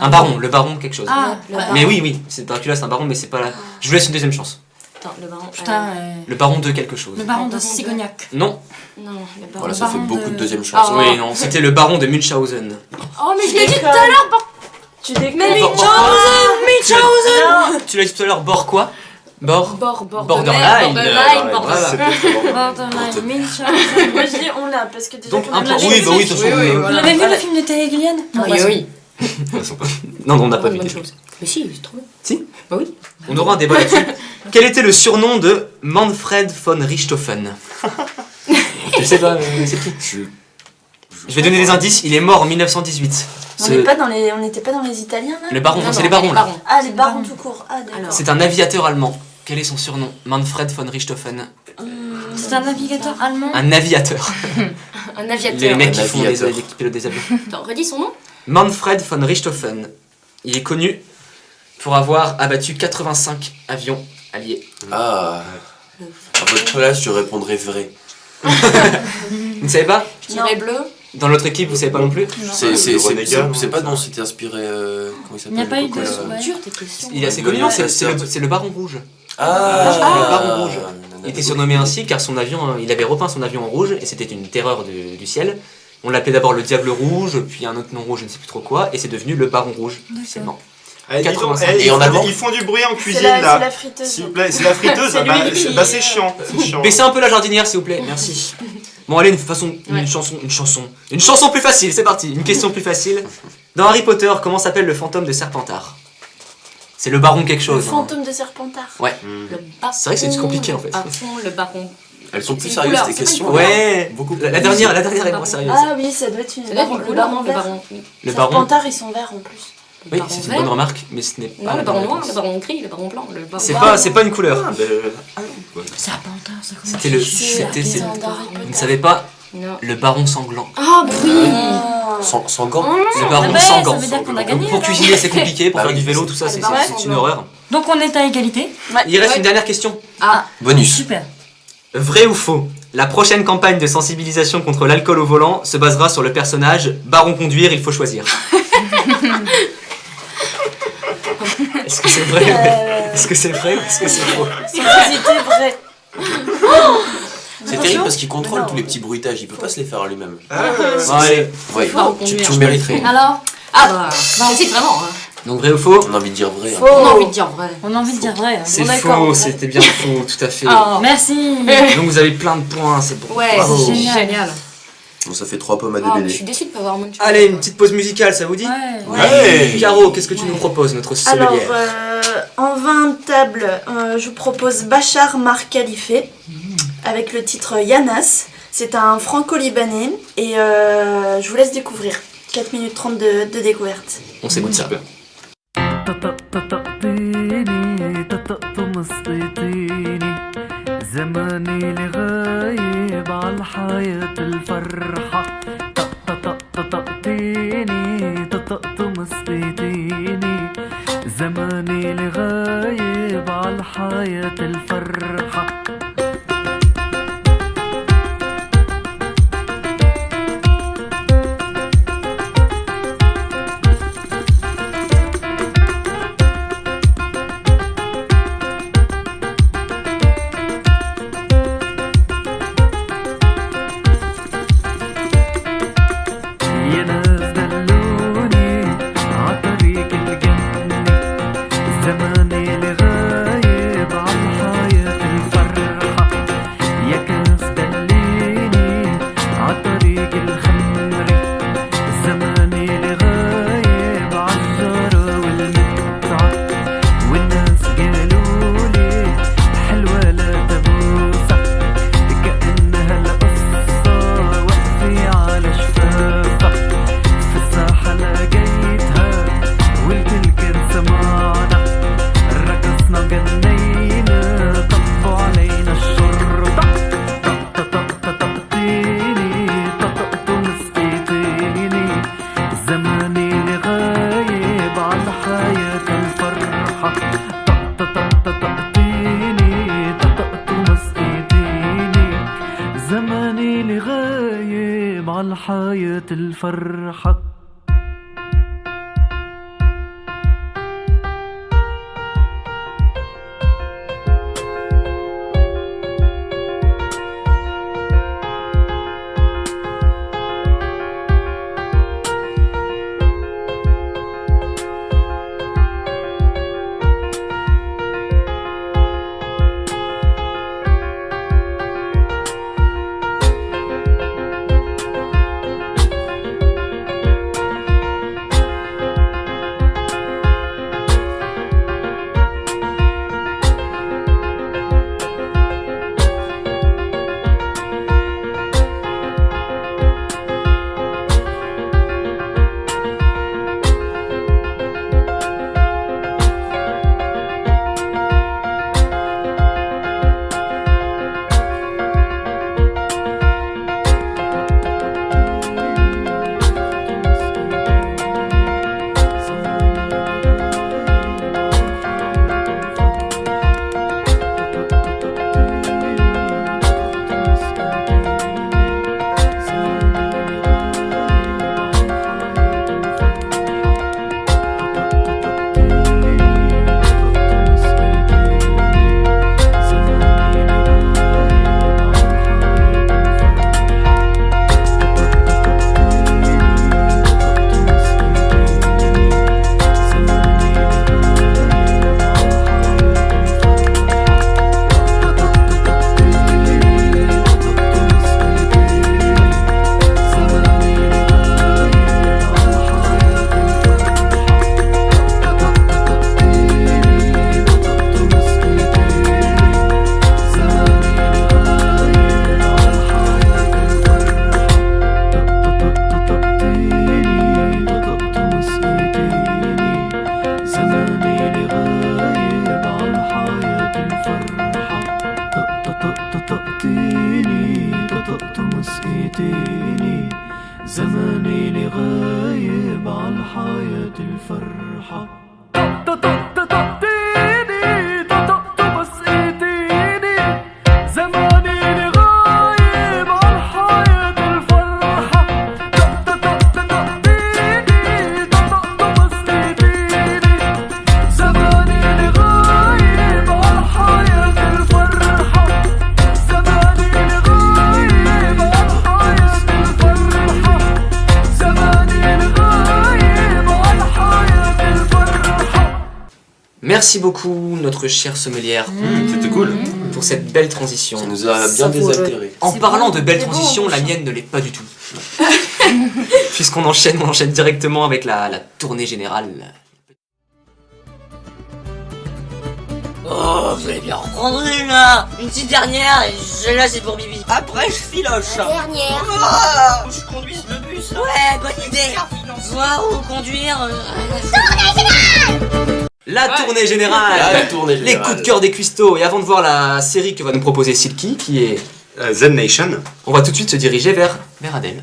Speaker 5: Un baron, le baron quelque chose.
Speaker 6: Ah,
Speaker 2: Le
Speaker 6: bah,
Speaker 2: baron.
Speaker 5: Mais oui, c'est Dracula, c'est un baron, mais c'est pas là. Je vous laisse une deuxième chance.
Speaker 2: Attends, le baron.
Speaker 6: putain,
Speaker 5: Le baron de quelque chose.
Speaker 6: le baron de
Speaker 2: baron de-
Speaker 6: Sigognac.
Speaker 5: Non,
Speaker 2: Non, le baron.
Speaker 3: Voilà,
Speaker 6: Le
Speaker 3: ça fait
Speaker 6: baron
Speaker 3: beaucoup
Speaker 6: de-
Speaker 3: de deuxième chance.
Speaker 2: Ah.
Speaker 5: oui, non, c'était le baron de Munchausen.
Speaker 6: Oh mais je l'ai dit tout
Speaker 7: à l'heure. Tu déconnes.
Speaker 6: Mais
Speaker 5: Bor-
Speaker 6: Munchausen.
Speaker 5: Tu l'as dit tout à l'heure, bord quoi? Bord
Speaker 2: Borderline.
Speaker 5: Borderline.
Speaker 2: Borderline.
Speaker 5: Voilà.
Speaker 6: Borderline, Munchausen.
Speaker 7: Moi je dis on l'a parce que déjà
Speaker 5: Donc
Speaker 7: qu'on
Speaker 5: un
Speaker 7: a
Speaker 5: point.
Speaker 7: lâché
Speaker 5: Oui,
Speaker 7: le
Speaker 5: bah oui, de
Speaker 7: truc.
Speaker 5: toute façon.
Speaker 6: Vous l'avez vu le film de Terry Gilliam?
Speaker 2: Oui.
Speaker 4: Elles sont pas-
Speaker 5: Non, on n'a pas vu.
Speaker 2: Bonne chose. Mais si, c'est trop bien.
Speaker 5: Si?
Speaker 2: Bah oui.
Speaker 5: On aura un débat là-dessus. Quel était le surnom de Manfred von Richthofen? Je sais pas, c'est qui? Je vais donner des indices, il est mort en 1918.
Speaker 7: On n'était pas dans les Italiens là.
Speaker 5: Le baron,
Speaker 2: Non,
Speaker 5: non, c'est
Speaker 2: non,
Speaker 5: les barons là.
Speaker 7: Ah les barons tout court. Ah d'accord.
Speaker 2: Alors.
Speaker 5: C'est un aviateur allemand. Quel est son surnom? Manfred von Richthofen.
Speaker 6: C'est un navigateur allemand.
Speaker 5: Un aviateur.
Speaker 2: Un
Speaker 5: Les
Speaker 2: aviateur.
Speaker 5: mecs qui
Speaker 3: Un
Speaker 5: font
Speaker 3: aviateur.
Speaker 5: qui pilotent des avions.
Speaker 2: Attends, redis son nom.
Speaker 5: Manfred von Richthofen. Il est connu pour avoir abattu 85 avions alliés.
Speaker 3: Ah. À votre place, je répondrais vrai.
Speaker 5: Vous ne savez pas?
Speaker 2: Je dirais bleu.
Speaker 5: Dans l'autre équipe, vous savez pas non plus?
Speaker 3: C'est
Speaker 4: renégat,
Speaker 3: c'est
Speaker 4: non,
Speaker 3: pas
Speaker 4: ça.
Speaker 3: dont c'était inspiré. Comment il s'appelle
Speaker 6: Il n'y a pas eu
Speaker 3: le coca,
Speaker 6: de...
Speaker 3: là
Speaker 6: ouais.
Speaker 2: Dur tes questions.
Speaker 5: Il est assez connu, non? C'est le baron rouge.
Speaker 3: Ah,
Speaker 5: Le baron rouge. Il était surnommé ainsi car son avion, il avait repeint son avion en rouge et c'était une terreur du ciel. On l'appelait d'abord le Diable Rouge, puis un autre nom rouge, je ne sais plus trop quoi, et c'est devenu le Baron Rouge officiellement.
Speaker 4: Eh, dis donc,
Speaker 5: 85.
Speaker 3: Et en allemand
Speaker 4: ils font du bruit en cuisine
Speaker 7: C'est
Speaker 4: là.
Speaker 7: la friteuse.
Speaker 4: S'il vous plaît, c'est la friteuse.
Speaker 7: C'est
Speaker 4: bah,
Speaker 7: lui qui-
Speaker 4: bah, c'est chiant. C'est chiant.
Speaker 5: Baissez un peu la jardinière, s'il vous plaît. Merci. Bon, allez,
Speaker 2: Ouais.
Speaker 5: une chanson plus facile. C'est parti. Une question plus facile. Dans Harry Potter, comment s'appelle le fantôme de Serpentard? C'est le baron quelque
Speaker 7: Le
Speaker 5: chose. hein.
Speaker 7: fantôme de Serpentard.
Speaker 2: Le baron.
Speaker 5: C'est vrai que c'est compliqué, en fait.
Speaker 2: À fond, le baron.
Speaker 3: Elles sont plus
Speaker 2: C'est une
Speaker 3: sérieuses
Speaker 2: couleur,
Speaker 3: tes
Speaker 2: c'est pas une
Speaker 3: questions.
Speaker 2: couleur.
Speaker 5: Ouais.
Speaker 3: Beaucoup
Speaker 5: La dernière est moins sérieuse.
Speaker 7: Ah oui, ça doit être une.
Speaker 2: Ça doit être une
Speaker 7: le
Speaker 2: couleur,
Speaker 7: baron
Speaker 2: le
Speaker 7: vert.
Speaker 2: baron.
Speaker 5: Le baron.
Speaker 7: Serpentard, ils sont verts en plus.
Speaker 5: Oui,
Speaker 2: baron
Speaker 5: c'est une
Speaker 2: vert.
Speaker 5: bonne remarque, mais ce n'est pas.
Speaker 2: Non,
Speaker 5: la
Speaker 2: le baron
Speaker 5: bonne
Speaker 2: noir,
Speaker 5: réponse.
Speaker 2: le baron gris, le baron blanc, le baron.
Speaker 5: C'est pas une couleur.
Speaker 6: Serpentard, ça commence.
Speaker 5: C'était le.
Speaker 7: C'est un d'Harry
Speaker 5: Vous ne
Speaker 7: Potter.
Speaker 5: savez pas
Speaker 2: Non.
Speaker 5: le baron sanglant.
Speaker 6: Ah oui.
Speaker 7: Ah.
Speaker 3: Sans gants.
Speaker 5: Le baron
Speaker 6: ouais,
Speaker 5: sanglant.
Speaker 6: ça veut dire qu'on a
Speaker 5: Donc,
Speaker 6: gagné,
Speaker 5: pour
Speaker 6: là.
Speaker 5: cuisiner, c'est compliqué. Pour
Speaker 3: Bah
Speaker 5: faire
Speaker 3: oui,
Speaker 5: du vélo, tout ça,
Speaker 2: c'est
Speaker 5: c'est
Speaker 2: le baron
Speaker 5: une
Speaker 2: sanglant.
Speaker 5: horreur.
Speaker 6: Donc on est à égalité.
Speaker 5: Il reste
Speaker 2: Ouais.
Speaker 5: une dernière question.
Speaker 3: Bonus.
Speaker 6: Super.
Speaker 5: Vrai ou faux? La prochaine campagne de sensibilisation contre l'alcool au volant se basera sur le personnage Baron Conduire, il faut choisir. Est-ce que c'est vrai? Est-ce que c'est vrai ou est-ce que c'est faux?
Speaker 7: Sans hésiter, vrai.
Speaker 3: C'est terrible parce qu'il contrôle tous les petits bruitages, il peut pas se les faire à lui-même.
Speaker 5: Bon, allez.
Speaker 3: Ouais,
Speaker 2: Baron
Speaker 3: tu
Speaker 2: conduire.
Speaker 3: le mériterais.
Speaker 6: Alors,
Speaker 2: Ah bah, j'hésite vraiment. Hein.
Speaker 5: Donc vrai ou faux?
Speaker 3: On a envie de dire vrai. hein.
Speaker 2: On a envie de dire vrai.
Speaker 6: on a envie de dire vrai. hein.
Speaker 5: C'est
Speaker 7: d'accord,
Speaker 5: faux,
Speaker 7: vrai.
Speaker 5: c'était bien faux, tout à fait.
Speaker 2: Oh.
Speaker 6: Merci.
Speaker 5: Donc vous avez plein de points, c'est bon.
Speaker 2: Ouais,
Speaker 5: Bravo.
Speaker 2: c'est
Speaker 6: Génial.
Speaker 2: génial.
Speaker 3: Bon, ça fait 3 pommes à
Speaker 2: Oh, mais je
Speaker 3: DBD.
Speaker 2: suis déçue de pas avoir mon
Speaker 5: Allez, une petite pause musicale, ça vous dit?
Speaker 6: Ouais.
Speaker 4: Ouais.
Speaker 5: Caro, qu'est-ce que tu nous proposes, notre
Speaker 7: Alors,
Speaker 5: sommelière?
Speaker 7: en vin de table, je vous propose Bachar Mar Khalife avec le titre Yanas. C'est un franco-libanais et je vous laisse découvrir. 4 minutes 30 de découverte.
Speaker 5: On s'écoute ça.
Speaker 9: زماني لغايب عالحياة الفرحة طقطقتيني طقطمسيتيني زماني لغايب عالحياة الفرحة يا ناس دلوني عطريق الجنة زماني لغايب عالحياة الفرحة يا كاس دليني عطريق الخمر زماني لغايب عالجارة والمتعة والناس قالولي حلوة لا تبوسة كأنها القصة وقفي على شفافة في الساحة لقيتها والكل كان سمعنا رقصنا جنينا طفوا علينا الشرطة طقطقتيني طقطقتوا مسكيتيني زماني لغايب على حياة الفرحة طقطقتيني طقطقتوا مسكيتيني زماني لغايب على حياة الفرحة الفرحة طقطقتيني طقطق بس ايديني زماني لغايب عن حياة الفرحة طقطقتيني طقطق بس ايديني زماني لغايب عن حياة الفرحة زماني لغايب عن حياة الفرحة زماني لغايب عن حياة الفرحة.
Speaker 5: Merci beaucoup, notre chère sommelière,
Speaker 4: C'était cool.
Speaker 5: pour cette belle transition.
Speaker 3: Ça nous a bien
Speaker 2: Savoureux.
Speaker 3: désaltéré.
Speaker 5: En
Speaker 6: C'est
Speaker 5: parlant
Speaker 6: bon,
Speaker 5: de belles
Speaker 6: c'est bon,
Speaker 5: transitions,
Speaker 6: mon
Speaker 5: la
Speaker 6: chat.
Speaker 5: mienne ne l'est pas du tout. Puisqu'on enchaîne directement avec la tournée générale.
Speaker 1: Oh, vous allez bien en prendre une petite dernière, et celle-là c'est pour Bibi. Après, je filoche. Dernière. Oh, je conduise le bus. Ouais, bonne idée. Voir ou conduire.
Speaker 5: La tournée générale,
Speaker 3: La tournée
Speaker 5: les
Speaker 3: générale.
Speaker 5: coups de cœur des cuistots. Et avant de voir la série que va nous proposer Silky, qui est...
Speaker 4: Zen Nation.
Speaker 5: On va tout de suite se diriger vers Adèle.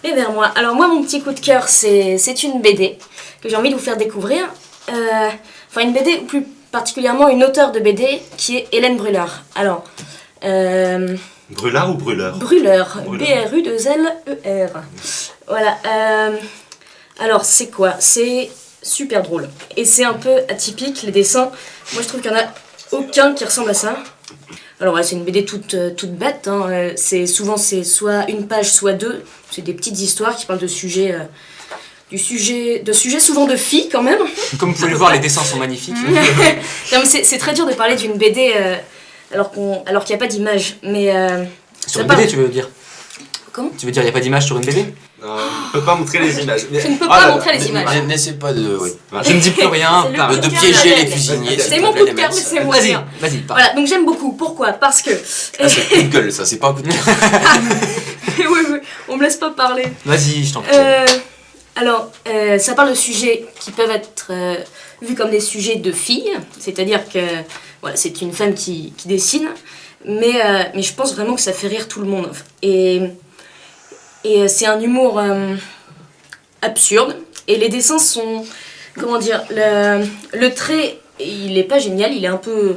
Speaker 2: Et vers moi. Alors moi, mon petit coup de cœur, c'est une BD que j'ai envie de vous faire découvrir. Enfin, une BD, ou plus particulièrement une auteure de BD, qui est Hélène Brûler. Alors,
Speaker 4: Brûlard ou brûleur?
Speaker 2: Brûleur,
Speaker 4: Brûleur.
Speaker 2: B-R-U-2-L-E-R. Voilà. Alors, c'est quoi? C'est super drôle. Et c'est un peu atypique, les dessins. Moi, je trouve qu'il n'y en a aucun qui ressemble à ça. Alors, ouais, c'est une BD toute bête. Hein. C'est soit une page, soit deux. C'est des petites histoires qui parlent de sujets... de sujets souvent de filles, quand même.
Speaker 5: Comme vous pouvez le voir, les dessins sont magnifiques.
Speaker 2: Non, mais c'est très dur de parler d'une BD alors qu'il n'y a pas d'image. Mais...
Speaker 5: Sur
Speaker 2: ça
Speaker 5: une
Speaker 2: parle-
Speaker 5: BD, tu veux dire?
Speaker 2: Comment?
Speaker 5: Tu veux dire, il n'y a pas d'image sur une BD?
Speaker 4: On peut pas montrer les images.
Speaker 2: Je ne peux
Speaker 3: Ah
Speaker 2: pas
Speaker 3: là
Speaker 2: montrer
Speaker 3: là,
Speaker 2: les images.
Speaker 3: N'essaie pas de... Oui.
Speaker 5: Je ne dis plus rien.
Speaker 2: C'est le
Speaker 5: parle.
Speaker 2: coup
Speaker 3: De
Speaker 2: de cœur
Speaker 3: piéger
Speaker 2: d'Adèle.
Speaker 3: les cuisiniers.
Speaker 2: C'est
Speaker 3: s'il
Speaker 2: mon
Speaker 3: te
Speaker 2: coup
Speaker 3: plaît,
Speaker 2: de
Speaker 3: les
Speaker 2: cœur,
Speaker 3: mecs.
Speaker 2: laissez-moi
Speaker 5: Vas-y,
Speaker 2: dire.
Speaker 5: vas-y, parle.
Speaker 2: Voilà, donc j'aime beaucoup. Pourquoi? Parce que...
Speaker 3: Ah, c'est coup de gueule, ça, c'est pas un coup de cœur.
Speaker 2: oui, on me laisse pas parler.
Speaker 5: Vas-y, je t'en prie.
Speaker 2: Alors, ça parle de sujets qui peuvent être vus comme des sujets de filles, c'est-à-dire que voilà, c'est une femme qui dessine, mais je pense vraiment que ça fait rire tout le monde. Et c'est un humour absurde, et les dessins sont, comment dire, le trait, il est pas génial, il est un peu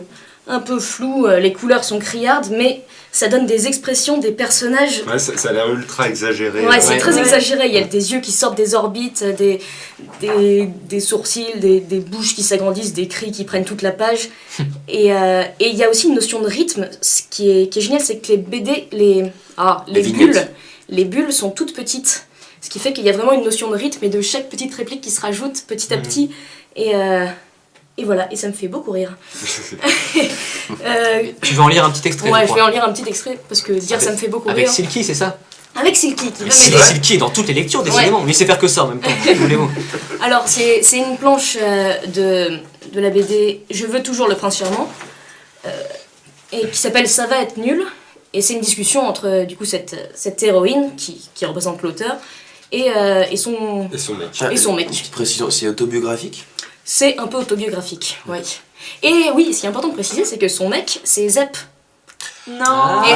Speaker 2: flou, les couleurs sont criardes, mais ça donne des expressions des personnages.
Speaker 4: Ouais, ça a l'air ultra exagéré.
Speaker 2: Ouais, c'est très
Speaker 5: Ouais.
Speaker 2: exagéré. Il y a des yeux qui sortent des orbites, des sourcils, des bouches qui s'agrandissent, des cris qui prennent toute la page. Et il y a aussi une notion de rythme. Ce qui est génial, c'est que les BD, les
Speaker 3: vignettes.
Speaker 2: les bulles sont toutes petites. Ce qui fait qu'il y a vraiment une notion de rythme et de chaque petite réplique qui se rajoute petit à petit. Et voilà, et ça me fait beaucoup rire.
Speaker 5: Tu veux en lire un petit extrait?
Speaker 2: Ouais,
Speaker 5: je
Speaker 2: je
Speaker 5: crois.
Speaker 2: vais en lire un petit extrait parce que dire ça me fait beaucoup
Speaker 5: Avec
Speaker 2: rire.
Speaker 5: Silky, c'est ça?
Speaker 2: Avec Silky, qui va
Speaker 5: Mais
Speaker 2: m'aider.
Speaker 5: Silky est dans toutes les lectures, décidément. Mais il sait faire que ça en même temps. Voulez-vous?
Speaker 2: Alors, c'est une planche de la BD Je veux toujours le prince charmant, et qui s'appelle Ça va être nul. Et c'est une discussion entre du coup cette héroïne qui représente l'auteur et son.
Speaker 4: Et son mec.
Speaker 2: Et son mec.
Speaker 3: Une petite précision, c'est autobiographique?
Speaker 2: C'est un peu autobiographique, oui. Et oui, ce qui est important de préciser, c'est que son mec, c'est Zep.
Speaker 7: Non.
Speaker 2: Et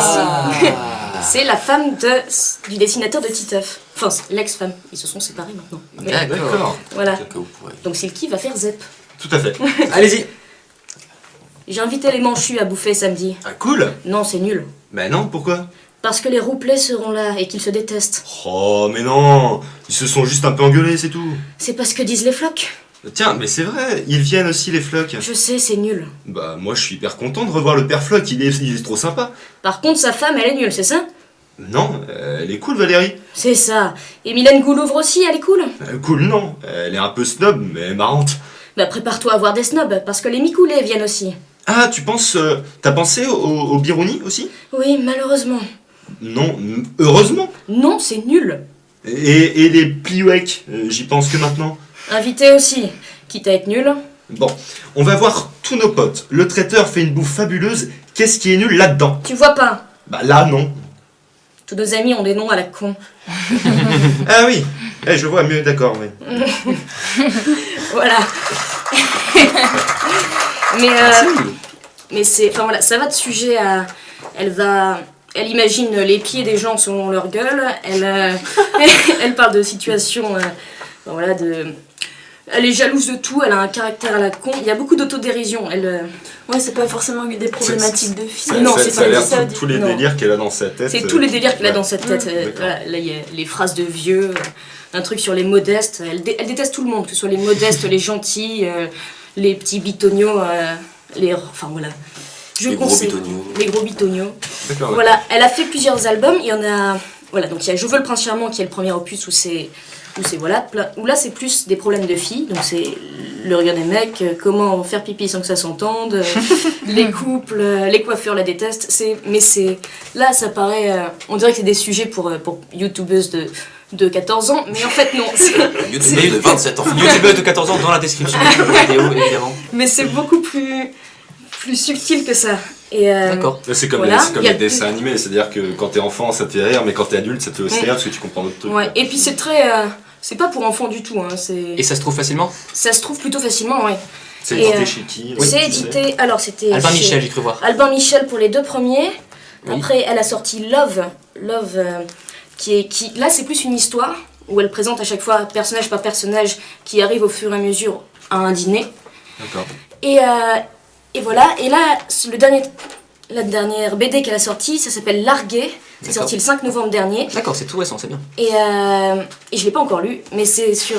Speaker 2: c'est la femme du dessinateur de Titeuf. Enfin, c'est l'ex-femme. Ils se sont séparés maintenant. Mais
Speaker 5: D'accord.
Speaker 2: voilà.
Speaker 3: Que vous pourrez.
Speaker 2: Donc Silky va faire Zep.
Speaker 4: Tout à fait.
Speaker 5: Allez-y.
Speaker 2: J'ai invité les manchus à bouffer samedi.
Speaker 4: Ah, cool.
Speaker 2: Non, c'est nul.
Speaker 4: Bah non, pourquoi?
Speaker 2: Parce que les rouplets seront là et qu'ils se détestent.
Speaker 4: Oh, mais non. Ils se sont juste un peu engueulés, c'est tout.
Speaker 2: C'est pas ce que disent les flocs.
Speaker 4: Tiens, mais c'est vrai, ils viennent aussi les flocs.
Speaker 2: Je sais, c'est nul.
Speaker 4: Bah moi je suis hyper content de revoir le père Floc, il est trop sympa.
Speaker 2: Par contre, sa femme, elle est nulle, c'est ça?
Speaker 4: Non, elle est cool Valérie.
Speaker 2: C'est ça. Et Mylène Goulouvre aussi, elle est cool.
Speaker 4: Cool non, elle est un peu snob mais marrante.
Speaker 2: Bah prépare-toi à voir des snobs, parce que les micoulés viennent aussi.
Speaker 4: Ah tu penses, t'as pensé au Biruni aussi?
Speaker 2: Oui, malheureusement.
Speaker 4: Non, heureusement.
Speaker 2: Non, c'est nul.
Speaker 4: Et les Pliouek, j'y pense que maintenant.
Speaker 2: Invité aussi, quitte à être nul.
Speaker 4: Bon, on va voir tous nos potes. Le traiteur fait une bouffe fabuleuse, qu'est-ce qui est nul là-dedans?
Speaker 2: Tu vois pas?
Speaker 4: Bah là non.
Speaker 2: Tous nos amis ont des noms à la con.
Speaker 4: Ah oui, je vois mieux, d'accord, oui.
Speaker 2: Voilà. Mais c'est, enfin voilà, ça va de sujet à, elle imagine les pieds des gens selon leur gueule. Elle parle de situations, voilà, Elle est jalouse de tout, elle a un caractère à la con. Il y a beaucoup d'autodérision.
Speaker 7: Ouais, c'est pas forcément des problématiques de fille.
Speaker 4: Ça a l'air tous les
Speaker 2: Non.
Speaker 4: délires qu'elle a dans sa tête.
Speaker 2: C'est tous les délires qu'elle a dans sa tête.
Speaker 4: D'accord.
Speaker 2: Voilà, là, il y a les phrases de vieux, un truc sur les modestes. Elle déteste tout le monde, que ce soit les modestes, les gentils, les petits bitognos, enfin voilà. Je
Speaker 3: Les gros
Speaker 2: conseille.
Speaker 3: bitognos.
Speaker 2: Les gros bitognos.
Speaker 4: D'accord.
Speaker 2: Voilà, elle a fait plusieurs albums. Il y en a. Voilà, donc il y a Je veux le prince charmant qui est le premier opus où c'est voilà, où là c'est plus des problèmes de filles, donc c'est le regard des mecs, comment faire pipi sans que ça s'entende, les couples, les coiffeurs la détestent, mais là ça paraît, on dirait que c'est des sujets pour youtubeuses de 14 ans, mais en fait non.
Speaker 3: YouTube de 27 ans.
Speaker 5: YouTubeuse de 14 ans dans la description de la vidéo, évidemment.
Speaker 2: Mais c'est beaucoup plus subtil que ça. Et
Speaker 5: D'accord.
Speaker 4: C'est comme,
Speaker 2: voilà, il y a
Speaker 4: les dessins animés, c'est-à-dire que quand t'es enfant ça te fait rire, mais quand t'es adulte ça te fait aussi rire parce que tu comprends d'autres trucs.
Speaker 2: ouais. Et puis c'est très, c'est pas pour enfants du tout, hein,
Speaker 5: Et ça se trouve facilement?
Speaker 2: ça se trouve plutôt faciément, ouais.
Speaker 4: C'est
Speaker 2: Et,
Speaker 4: édité chez qui?
Speaker 2: C'est
Speaker 4: tu sais
Speaker 2: édité, alors c'était
Speaker 5: Albin
Speaker 2: chez
Speaker 5: Michel, j'ai cru voir.
Speaker 2: Albin Michel pour les 2 premiers.
Speaker 5: Oui.
Speaker 2: Après, elle a sorti Love, qui là c'est plus une histoire où elle présente à chaque fois personnage par personnage qui arrive au fur et à mesure à un dîner.
Speaker 4: D'accord.
Speaker 2: Et voilà. Et là, la dernière BD qu'elle a sortie, ça s'appelle Largué. C'est
Speaker 5: D'accord.
Speaker 2: sorti le 5 novembre dernier.
Speaker 5: D'accord, c'est tout récent, c'est bien.
Speaker 2: Et je l'ai pas encore lu, mais c'est sur.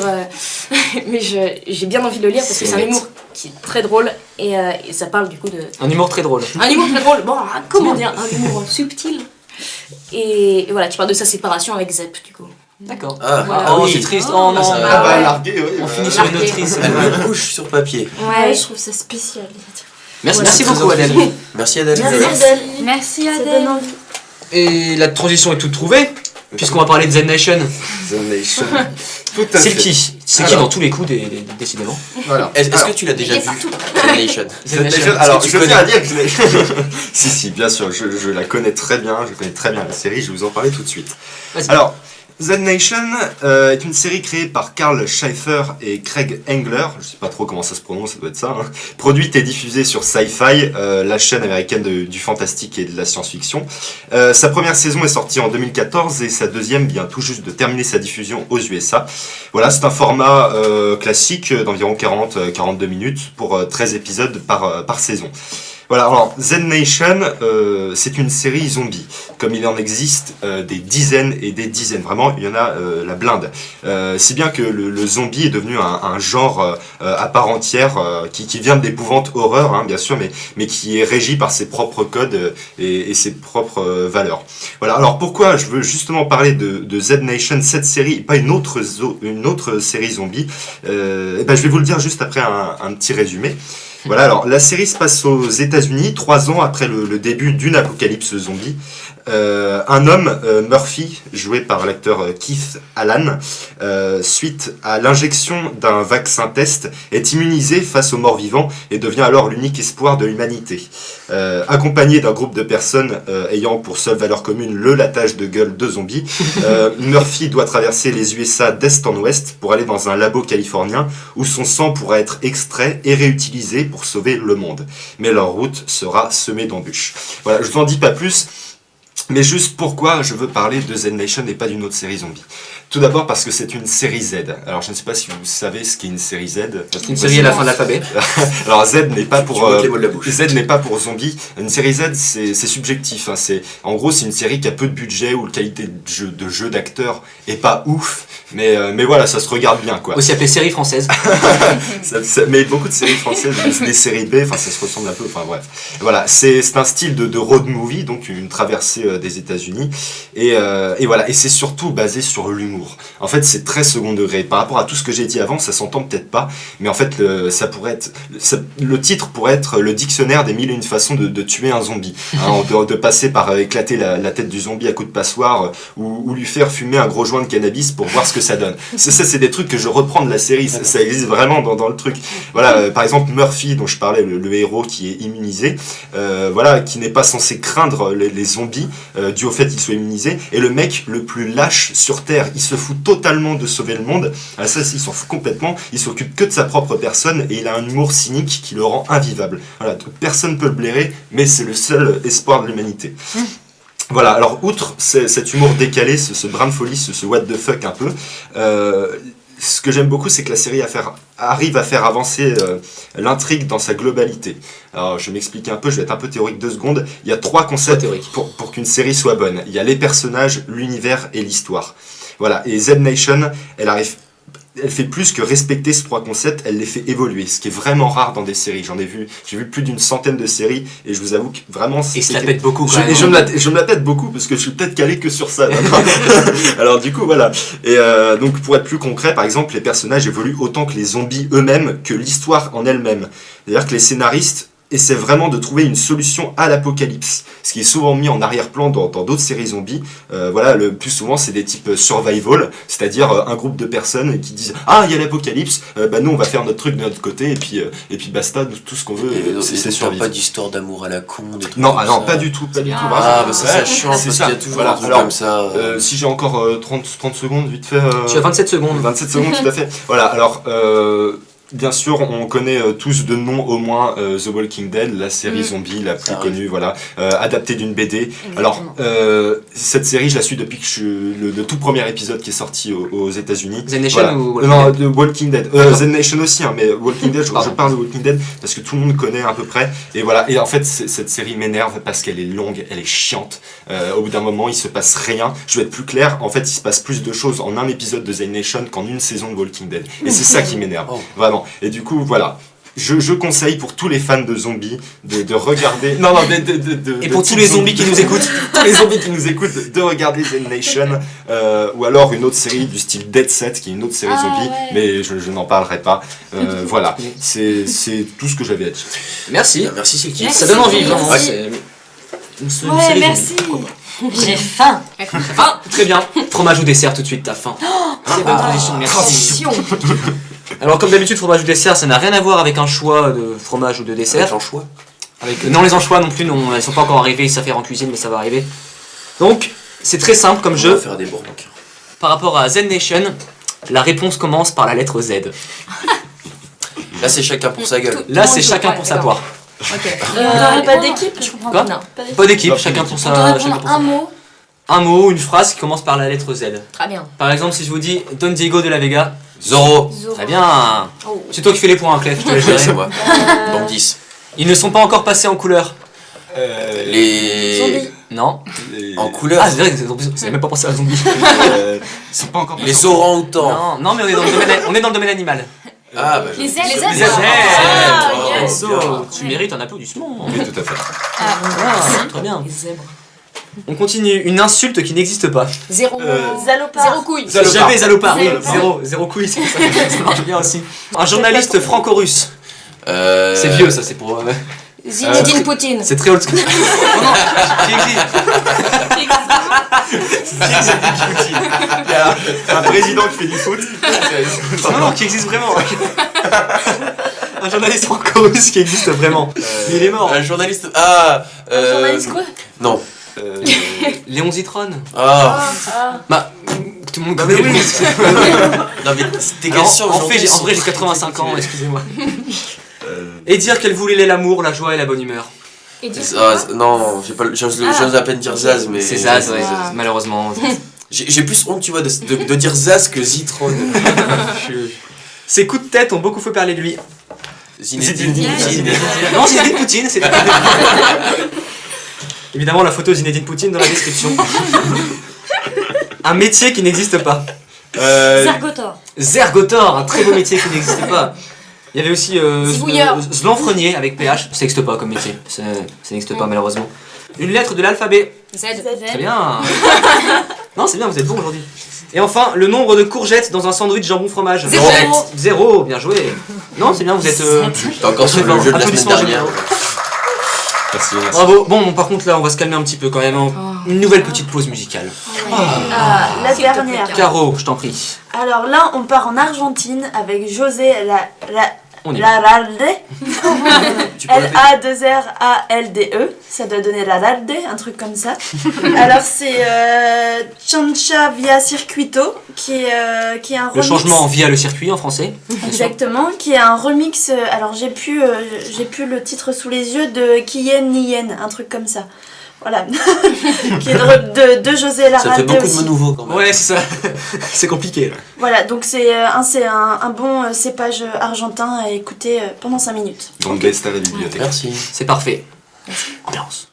Speaker 2: Mais j'ai bien envie de le lire parce que c'est un humour qui est très drôle et ça parle du coup de.
Speaker 5: Un humour très drôle.
Speaker 2: Un humour très drôle, bon, comment dire, un humour subtil. Et voilà, tu parles de sa séparation avec Zep du coup.
Speaker 5: D'accord.
Speaker 3: Ah,
Speaker 2: Voilà.
Speaker 5: Oh,
Speaker 3: oui.
Speaker 5: c'est triste. Oh non.
Speaker 3: ça-
Speaker 4: Ah bah
Speaker 2: ouais.
Speaker 4: largué, oui.
Speaker 5: On finit sur une
Speaker 2: Largué.
Speaker 5: note triste.
Speaker 3: Elle me couche sur papier.
Speaker 7: Ouais, je trouve ça spécial.
Speaker 5: Merci,
Speaker 2: Voilà.
Speaker 5: merci
Speaker 3: Très
Speaker 5: beaucoup Adèle.
Speaker 3: enthousiaste. Merci Adèle.
Speaker 6: Merci
Speaker 7: Ça
Speaker 6: Adèle.
Speaker 7: donne envie.
Speaker 5: Et la transition est toute trouvée, puisqu'on va parler de Z Nation.
Speaker 4: The Nation. Tout à
Speaker 5: C'est
Speaker 4: fait.
Speaker 5: qui? C'est qui
Speaker 3: Alors.
Speaker 5: dans tous les coups, décidément?
Speaker 4: Voilà.
Speaker 3: Est-ce
Speaker 4: Alors,
Speaker 3: que tu l'as déjà
Speaker 2: Il est
Speaker 3: vu
Speaker 2: partout.
Speaker 3: The Nation.
Speaker 5: Z Nation.
Speaker 4: Alors,
Speaker 3: tu
Speaker 4: je
Speaker 3: connais
Speaker 4: tiens à dire que je l'ai. si, bien sûr, je la connais très bien, je connais très bien la série, je vais vous en parler tout de suite.
Speaker 5: Vas-y.
Speaker 4: Alors, Z Nation est une série créée par Carl Schaeffer et Craig Engler, je sais pas trop comment ça se prononce, ça doit être ça, hein. Produite et diffusée sur Sci-Fi, la chaîne américaine du fantastique et de la science-fiction. Sa première saison est sortie en 2014 et sa deuxième vient tout juste de terminer sa diffusion aux USA. Voilà, c'est un format classique d'environ 40-42 minutes pour 13 épisodes par saison. Voilà, alors Z Nation, c'est une série zombie. Comme il en existe des dizaines et des dizaines, vraiment, il y en a la blinde. Si bien que le zombie est devenu un genre à part entière qui vient d'épouvante horreur, hein, bien sûr, mais qui est régi par ses propres codes et ses propres valeurs. Voilà, alors pourquoi je veux justement parler de Z Nation, cette série, et pas une autre série zombie, je vais vous le dire juste après un petit résumé. Voilà, alors la série se passe aux États-Unis, 3 ans après le début d'une apocalypse zombie. Un homme, Murphy, joué par l'acteur Keith Allen, suite à l'injection d'un vaccin test, est immunisé face aux morts vivants et devient alors l'unique espoir de l'humanité. Accompagné d'un groupe de personnes ayant pour seule valeur commune le latage de gueule de zombies, Murphy doit traverser les USA d'est en ouest pour aller dans un labo californien où son sang pourra être extrait et réutilisé pour sauver le monde. Mais leur route sera semée d'embûches. Voilà, je vous en dis pas plus. Mais juste pourquoi je veux parler de Z Nation et pas d'une autre série zombie. Tout d'abord parce que c'est une série Z. Alors je ne sais pas si vous savez ce qu'est une série Z.
Speaker 5: Une série à la fin de l'alphabet.
Speaker 4: Alors Z n'est pas pour
Speaker 3: Tu ôtes les mots de la bouche.
Speaker 4: Z n'est pas pour zombie. Une série Z c'est subjectif. Hein. En gros c'est une série qui a peu de budget où la qualité de jeu d'acteur est pas ouf. Mais voilà, ça se regarde bien quoi.
Speaker 5: Aussi appelée série française.
Speaker 4: Mais beaucoup de séries françaises, des séries B, enfin ça se ressemble un peu, enfin bref. Voilà, c'est un style de road movie, donc une traversée des États-Unis, et voilà, et c'est surtout basé sur l'humour. En fait, c'est très second degré. Par rapport à tout ce que j'ai dit avant, ça s'entend peut-être pas, mais en fait, le titre pourrait être le dictionnaire des 1001 façons de tuer un zombie. Hein, de passer par éclater la tête du zombie à coups de passoire, ou lui faire fumer un gros joint de cannabis pour voir ce que ça donne. Ça, c'est des trucs que je reprends de la série, ça existe vraiment dans le truc. Voilà, par exemple Murphy dont je parlais, le héros qui est immunisé, voilà, qui n'est pas censé craindre les zombies dû au fait qu'il soit immunisé, et le mec le plus lâche sur terre, il se fout totalement de sauver le monde. Ça, il s'en fout complètement, il s'occupe que de sa propre personne et il a un humour cynique qui le rend invivable. Voilà, personne peut le blairer, mais c'est le seul espoir de l'humanité. Voilà, alors outre cet humour décalé, ce brin de folie, ce what the fuck un peu, ce que j'aime beaucoup, c'est que la série arrive à faire avancer l'intrigue dans sa globalité. Alors, je vais m'expliquer un peu, je vais être un peu théorique 2 secondes. Il y a 3 concepts pour qu'une série soit bonne. Il y a les personnages, l'univers et l'histoire. Voilà, et Z Nation, elle fait plus que respecter ces 3 concepts, elle les fait évoluer, ce qui est vraiment rare dans des séries. J'ai vu plus d'une centaine de séries, et je vous avoue que vraiment...
Speaker 5: Et se la pète beaucoup quand même.
Speaker 4: Et je me la pète beaucoup, parce que je suis peut-être calé que sur ça. Alors du coup, voilà. Et donc pour être plus concret, par exemple, les personnages évoluent autant que les zombies eux-mêmes, que l'histoire en elle-même. C'est-à-dire que les scénaristes essaient vraiment de trouver une solution à l'apocalypse, ce qui est souvent mis en arrière-plan dans d'autres séries zombies. Voilà, le plus souvent c'est des types survival, c'est-à-dire un groupe de personnes qui disent ah il y a l'apocalypse, nous on va faire notre truc de notre côté et puis basta, tout ce qu'on veut c'est survivre.
Speaker 3: Pas d'histoire d'amour à la con, des trucs
Speaker 4: non,
Speaker 3: comme
Speaker 4: non,
Speaker 3: ça.
Speaker 4: pas du tout, pas du tout.
Speaker 3: Ah bah ça chiant parce
Speaker 4: c'est
Speaker 3: qu'il y a toujours
Speaker 4: voilà.
Speaker 3: un truc
Speaker 4: Alors,
Speaker 3: comme ça.
Speaker 4: Si j'ai encore 30 secondes vite fait.
Speaker 5: Tu as 27 secondes.
Speaker 4: 27 secondes tout à fait. Voilà, alors bien sûr, on connaît tous de nom au moins The Walking Dead, la série zombie la plus connue, voilà, adaptée d'une BD. Alors, cette série, je la suis depuis que le tout premier épisode qui est sorti aux États-Unis.
Speaker 5: Z Nation
Speaker 4: voilà.
Speaker 5: ou Walking
Speaker 4: Non,
Speaker 5: Dead
Speaker 4: The Walking Dead. Z Nation aussi, hein, mais Walking Dead, je parle de Walking Dead parce que tout le monde connaît à peu près. Et voilà, et en fait, cette série m'énerve parce qu'elle est longue, elle est chiante. Au bout d'un moment, il se passe rien. Je vais être plus clair, en fait, il se passe plus de choses en un épisode de Z Nation qu'en une saison de Walking Dead. Et c'est ça qui m'énerve, vraiment. Et du coup, voilà. Je conseille pour tous les fans de zombies de regarder. Non,
Speaker 5: et pour tous les zombies qui nous écoutent.
Speaker 4: Tous les zombies qui nous écoutent, de regarder Z Nation. Ou alors une autre série du style Dead Set, qui est une autre série zombie. Ouais. Mais je n'en parlerai pas. Voilà. C'est tout ce que j'avais à dire.
Speaker 5: Merci.
Speaker 3: Merci, c'est qui
Speaker 5: Ça donne envie, vraiment.
Speaker 7: Ouais, merci.
Speaker 1: J'ai faim.
Speaker 5: Très bien. Fromage ou dessert tout de suite, t'as faim. Très bonne transition, merci. Alors comme d'habitude, fromage ou dessert, ça n'a rien à voir avec un choix de fromage ou de dessert.
Speaker 3: Avec l'anchois
Speaker 5: Non, les anchois non plus, non, elles sont pas encore arrivées, ça fait en cuisine, mais ça va arriver. Donc, c'est très simple comme jeu.
Speaker 3: On va faire des banques.
Speaker 5: Par rapport à Z Nation, la réponse commence par la lettre Z.
Speaker 3: Là, c'est chacun pour sa gueule.
Speaker 5: Là, c'est chacun pour sa poire.
Speaker 6: Ok.
Speaker 7: On n'aurait pas d'équipe, je comprends
Speaker 5: Quoi
Speaker 7: pas.
Speaker 5: Pas d'équipe, chacun pour sa
Speaker 6: Un mot.
Speaker 5: Un mot, une phrase qui commence par la lettre Z.
Speaker 2: Très bien.
Speaker 5: Par exemple, si je vous dis Don Diego de la Vega.
Speaker 3: Zorro.
Speaker 5: Très bien. C'est toi qui fais les points, Clef, je te laisse gérer.
Speaker 3: C'est moi. Donc 10.
Speaker 5: Ils ne sont pas encore passés en couleur.
Speaker 3: Les
Speaker 7: Zombies.
Speaker 5: Non.
Speaker 3: En couleur.
Speaker 5: Ah, c'est vrai que c'est même pas pensé à zombies.
Speaker 4: Ils sont pas encore.
Speaker 3: Les orang-outans.
Speaker 5: Non, mais on est dans le domaine animal.
Speaker 3: Ah bah
Speaker 2: Les
Speaker 3: je-
Speaker 2: ailes,
Speaker 5: Les ailes.
Speaker 3: Ah,
Speaker 2: yes.
Speaker 5: Enzo, tu mérites un applaudissement.
Speaker 4: Oui, tout à fait.
Speaker 5: Très bien.
Speaker 2: Les zèbres.
Speaker 5: On continue. Une insulte qui n'existe pas.
Speaker 2: Zéro.
Speaker 7: Zalopard.
Speaker 2: Zéro couille.
Speaker 5: Jamais Zalopard. Oui,
Speaker 2: Zéro.
Speaker 5: zéro couille, ça marche bien aussi. Un journaliste franco-russe. C'est vieux, ça, c'est pour.
Speaker 2: Zinedine Poutine.
Speaker 5: C'est très old school. Oh non, qui existe.
Speaker 4: Il y a un président qui fait du foot.
Speaker 5: Non, qui existe vraiment. Un journaliste franco-russe qui existe vraiment. Mais il est mort.
Speaker 3: Un journaliste. Ah
Speaker 7: Journaliste quoi?
Speaker 3: Non.
Speaker 5: Léon Zitrone.
Speaker 3: Ah.
Speaker 5: Bah, tout le monde
Speaker 3: Non
Speaker 5: connaît.
Speaker 3: mais oui.
Speaker 5: Oui.
Speaker 3: Non mais c'était
Speaker 5: Alors,
Speaker 3: question
Speaker 5: en vrai, j'ai 85 ans, excusez-moi. Et dire qu'elle voulait l'amour, la joie et la bonne humeur.
Speaker 2: Et dis
Speaker 3: Non, j'ose à peine dire Zaz, mais.
Speaker 5: C'est Zaz, ouais, malheureusement.
Speaker 3: J'ai plus honte, tu vois, de dire Zaz que Zitrone.
Speaker 5: Ses coups de tête ont beaucoup fait parler de lui.
Speaker 3: Zinedine
Speaker 5: Zinedine.
Speaker 3: Poutine.
Speaker 5: Non, Zinedine Poutine, c'est évidemment la photo Zinedine Poutine dans la description. Un métier qui n'existe pas.
Speaker 7: Zergotor.
Speaker 5: Zergotor, un très beau métier qui n'existe pas. Il y avait aussi
Speaker 2: Zibouilleur.
Speaker 5: Zlanfrenier avec PH, ça n'existe pas comme métier, ça n'existe pas malheureusement. Une lettre de l'alphabet.
Speaker 2: Z.
Speaker 5: Très bien. Non, c'est bien, vous êtes bon aujourd'hui. Et enfin, le nombre de courgettes dans un sandwich jambon fromage. Zéro, bien joué. Non, c'est bien, vous êtes.
Speaker 3: T'es encore sur le jeu de la semaine
Speaker 5: Applaudissements
Speaker 3: dernière.
Speaker 5: généraux.
Speaker 4: Merci.
Speaker 5: Bravo. Bon, par contre, là, on va se calmer un petit peu quand même. Une nouvelle petite pause musicale.
Speaker 7: La dernière.
Speaker 5: Caro, je t'en prie.
Speaker 7: Alors là, on part en Argentine avec José
Speaker 5: On y
Speaker 7: Larralde.
Speaker 3: Tu peux répéter
Speaker 7: L-A-2-R-A-L-D-E. Ça doit donner Larralde, un truc comme ça. Alors c'est Chancha via Circuito, qui est un
Speaker 5: Le
Speaker 7: remix.
Speaker 5: changement via le circuit en français. bien sûr.
Speaker 7: Exactement, qui est un remix. Alors j'ai plus le titre sous les yeux de Kiyen Nien, un truc comme ça. Voilà. Qui est de José Larralde.
Speaker 3: Ça fait beaucoup de
Speaker 7: aussi.
Speaker 3: mots nouveaux quand même.
Speaker 5: Ouais, c'est ça. C'est compliqué. Là.
Speaker 7: Voilà, donc c'est un bon cépage argentin à écouter pendant 5 minutes.
Speaker 4: Donc baisse à la bibliothèque.
Speaker 3: Merci.
Speaker 5: C'est parfait. Ambiance.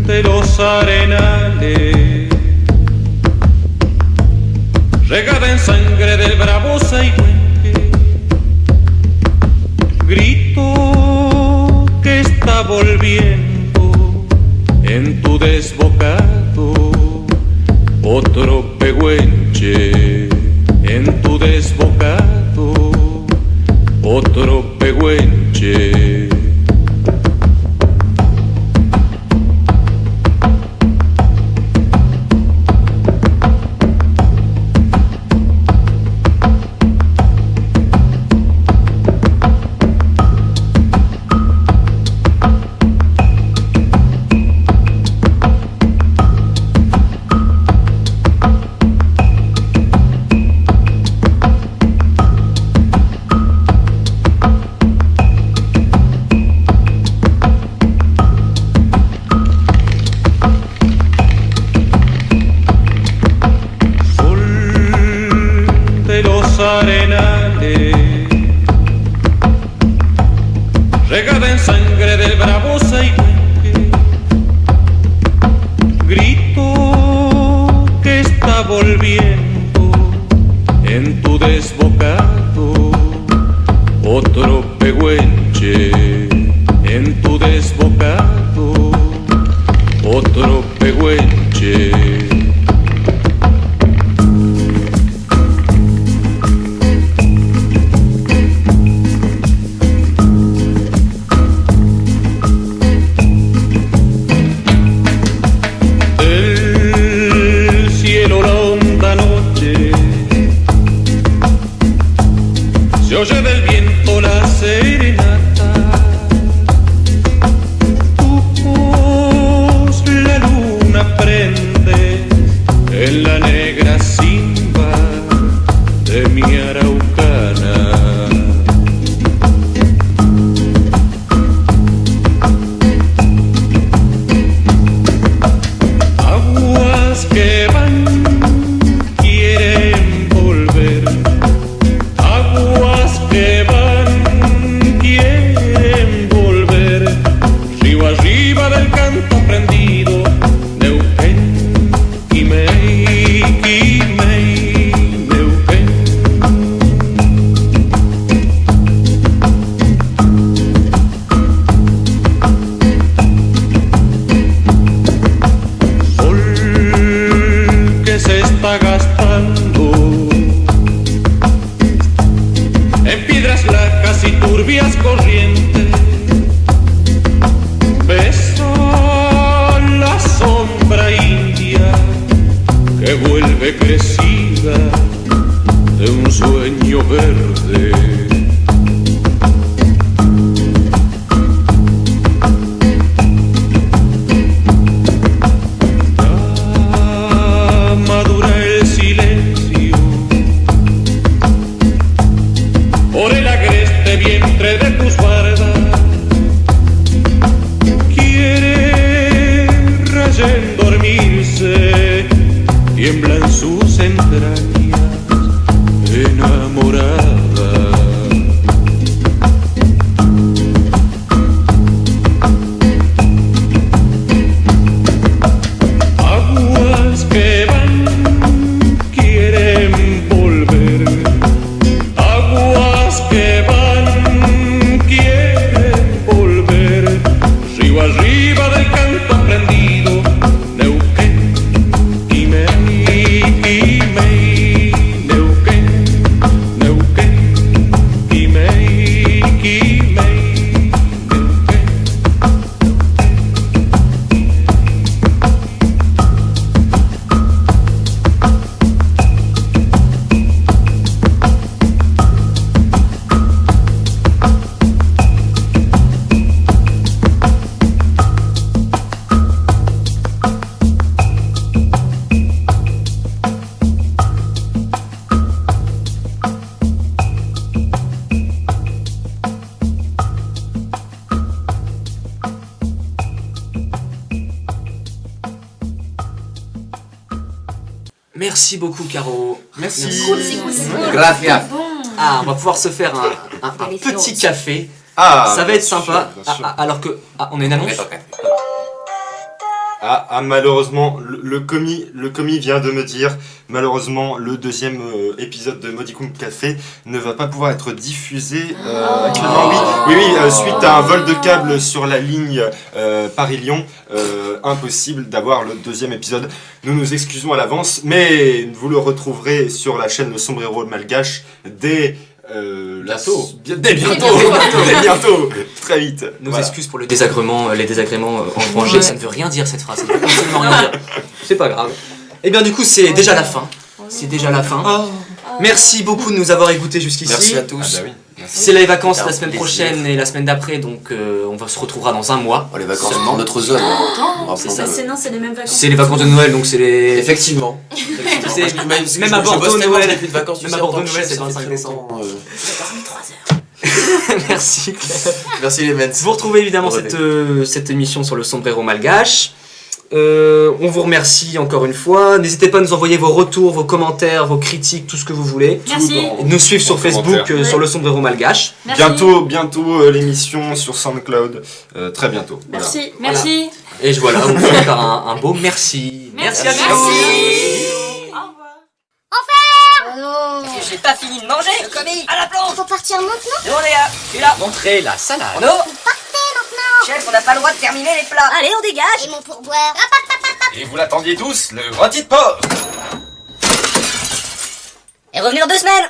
Speaker 10: De los arenales, regada en sangre del bravo Saihuenque, grito que está volviendo en tu desbocado, otro pehuenche, en tu desbocado, otro pehuenche. Arenales, regada en sangre del bravo Saihuenque, grito que está volviendo en tu desbocado, otro pehuenche, en tu desbocado, otro pehuenche. Se oye del viento la serenata, tu voz la luna prende en la negra simba de mi araucana. Aguas que van quieren volver, aguas que van quieren volver, río arriba del canto prendido, Neuquén, Quimei, Neuquén. Sol que se está gastando en piedras lacas y turbias corrientes, beso la sombra india que vuelve crecida de un sueño verde. Ya madura el silencio por el agreste vientre de tus bardas, quiere rayen dormirse, tiembla en sus entrañas enamorada. Aguas que van quieren volver, aguas que van quieren volver, río arriba del canto prendido, Neuquén, Quimei, Neuquén, Neuquén, Quimei, Neuquén.
Speaker 5: Merci beaucoup, Caro.
Speaker 4: Merci.
Speaker 3: Gracias.
Speaker 5: Ah, on va pouvoir se faire un petit café.
Speaker 4: Ah,
Speaker 5: Ça va
Speaker 4: bien
Speaker 5: être sympa.
Speaker 4: sûr, bien sûr.
Speaker 5: Alors que. On a une annonce.
Speaker 4: Malheureusement, le commis vient de me dire, malheureusement, le deuxième épisode de Modicum Café ne va pas pouvoir être diffusé actuellement. Oui, suite à un vol de câble sur la ligne Paris-Lyon, impossible d'avoir le deuxième épisode. Nous nous excusons à l'avance, mais vous le retrouverez sur la chaîne Le Sombrero Malgache dès...
Speaker 5: Bientôt.
Speaker 4: Dès bientôt. Très vite.
Speaker 5: Nos
Speaker 4: Voilà.
Speaker 5: excuses pour les désagréments engrangés. Ça ne veut rien dire cette phrase. Ça ne veut absolument rien dire. C'est pas grave. Et bien du coup, c'est déjà la fin. C'est déjà la fin. Merci beaucoup de nous avoir écoutés jusqu'ici.
Speaker 3: Merci à tous.
Speaker 4: Ah bah oui. Merci.
Speaker 5: C'est les vacances
Speaker 3: C'était un
Speaker 5: la semaine
Speaker 3: plaisir.
Speaker 5: prochaine et la semaine d'après, donc on se retrouvera dans un mois.
Speaker 3: Oh, les vacances dans notre zone.
Speaker 7: C'est ça, c'est les mêmes vacances.
Speaker 5: C'est les vacances de Noël, donc c'est les...
Speaker 3: Effectivement.
Speaker 5: C'est-
Speaker 3: Même
Speaker 5: à Bordeaux, Noël.
Speaker 3: Plus de vacances,
Speaker 5: Même
Speaker 3: tu
Speaker 5: à
Speaker 3: sais, en
Speaker 5: Bordeaux,
Speaker 3: tant que
Speaker 5: Noël,
Speaker 3: chef,
Speaker 5: c'est
Speaker 3: ça
Speaker 5: le
Speaker 3: fait
Speaker 5: 25
Speaker 3: très
Speaker 5: décembre.
Speaker 3: longtemps,
Speaker 5: Merci Claire.
Speaker 3: Merci les mens.
Speaker 5: Vous retrouvez évidemment cette émission sur le sombrero malgache. On vous remercie encore une fois. N'hésitez pas à nous envoyer vos retours, vos commentaires, vos critiques, tout ce que vous voulez.
Speaker 6: Merci.
Speaker 5: Et nous suivre sur Facebook, sur le sombrero malgache.
Speaker 6: Merci.
Speaker 4: Bientôt l'émission sur SoundCloud. Très bientôt. Voilà.
Speaker 6: Merci. Merci.
Speaker 5: Et voilà, on vous fait encore un beau merci.
Speaker 6: Merci.
Speaker 5: à tous.
Speaker 1: J'ai pas fini de manger, le commis. À la planche.
Speaker 11: Faut partir maintenant.
Speaker 1: C'est bon, les gars, je suis là.
Speaker 5: Montrez la salade.
Speaker 1: On ouvre. Chef, on n'a pas le droit de terminer les plats. Allez, on dégage.
Speaker 11: Et mon pourboire.
Speaker 4: Et vous l'attendiez tous, le rôti de porc.
Speaker 1: Et revenir 2 semaines.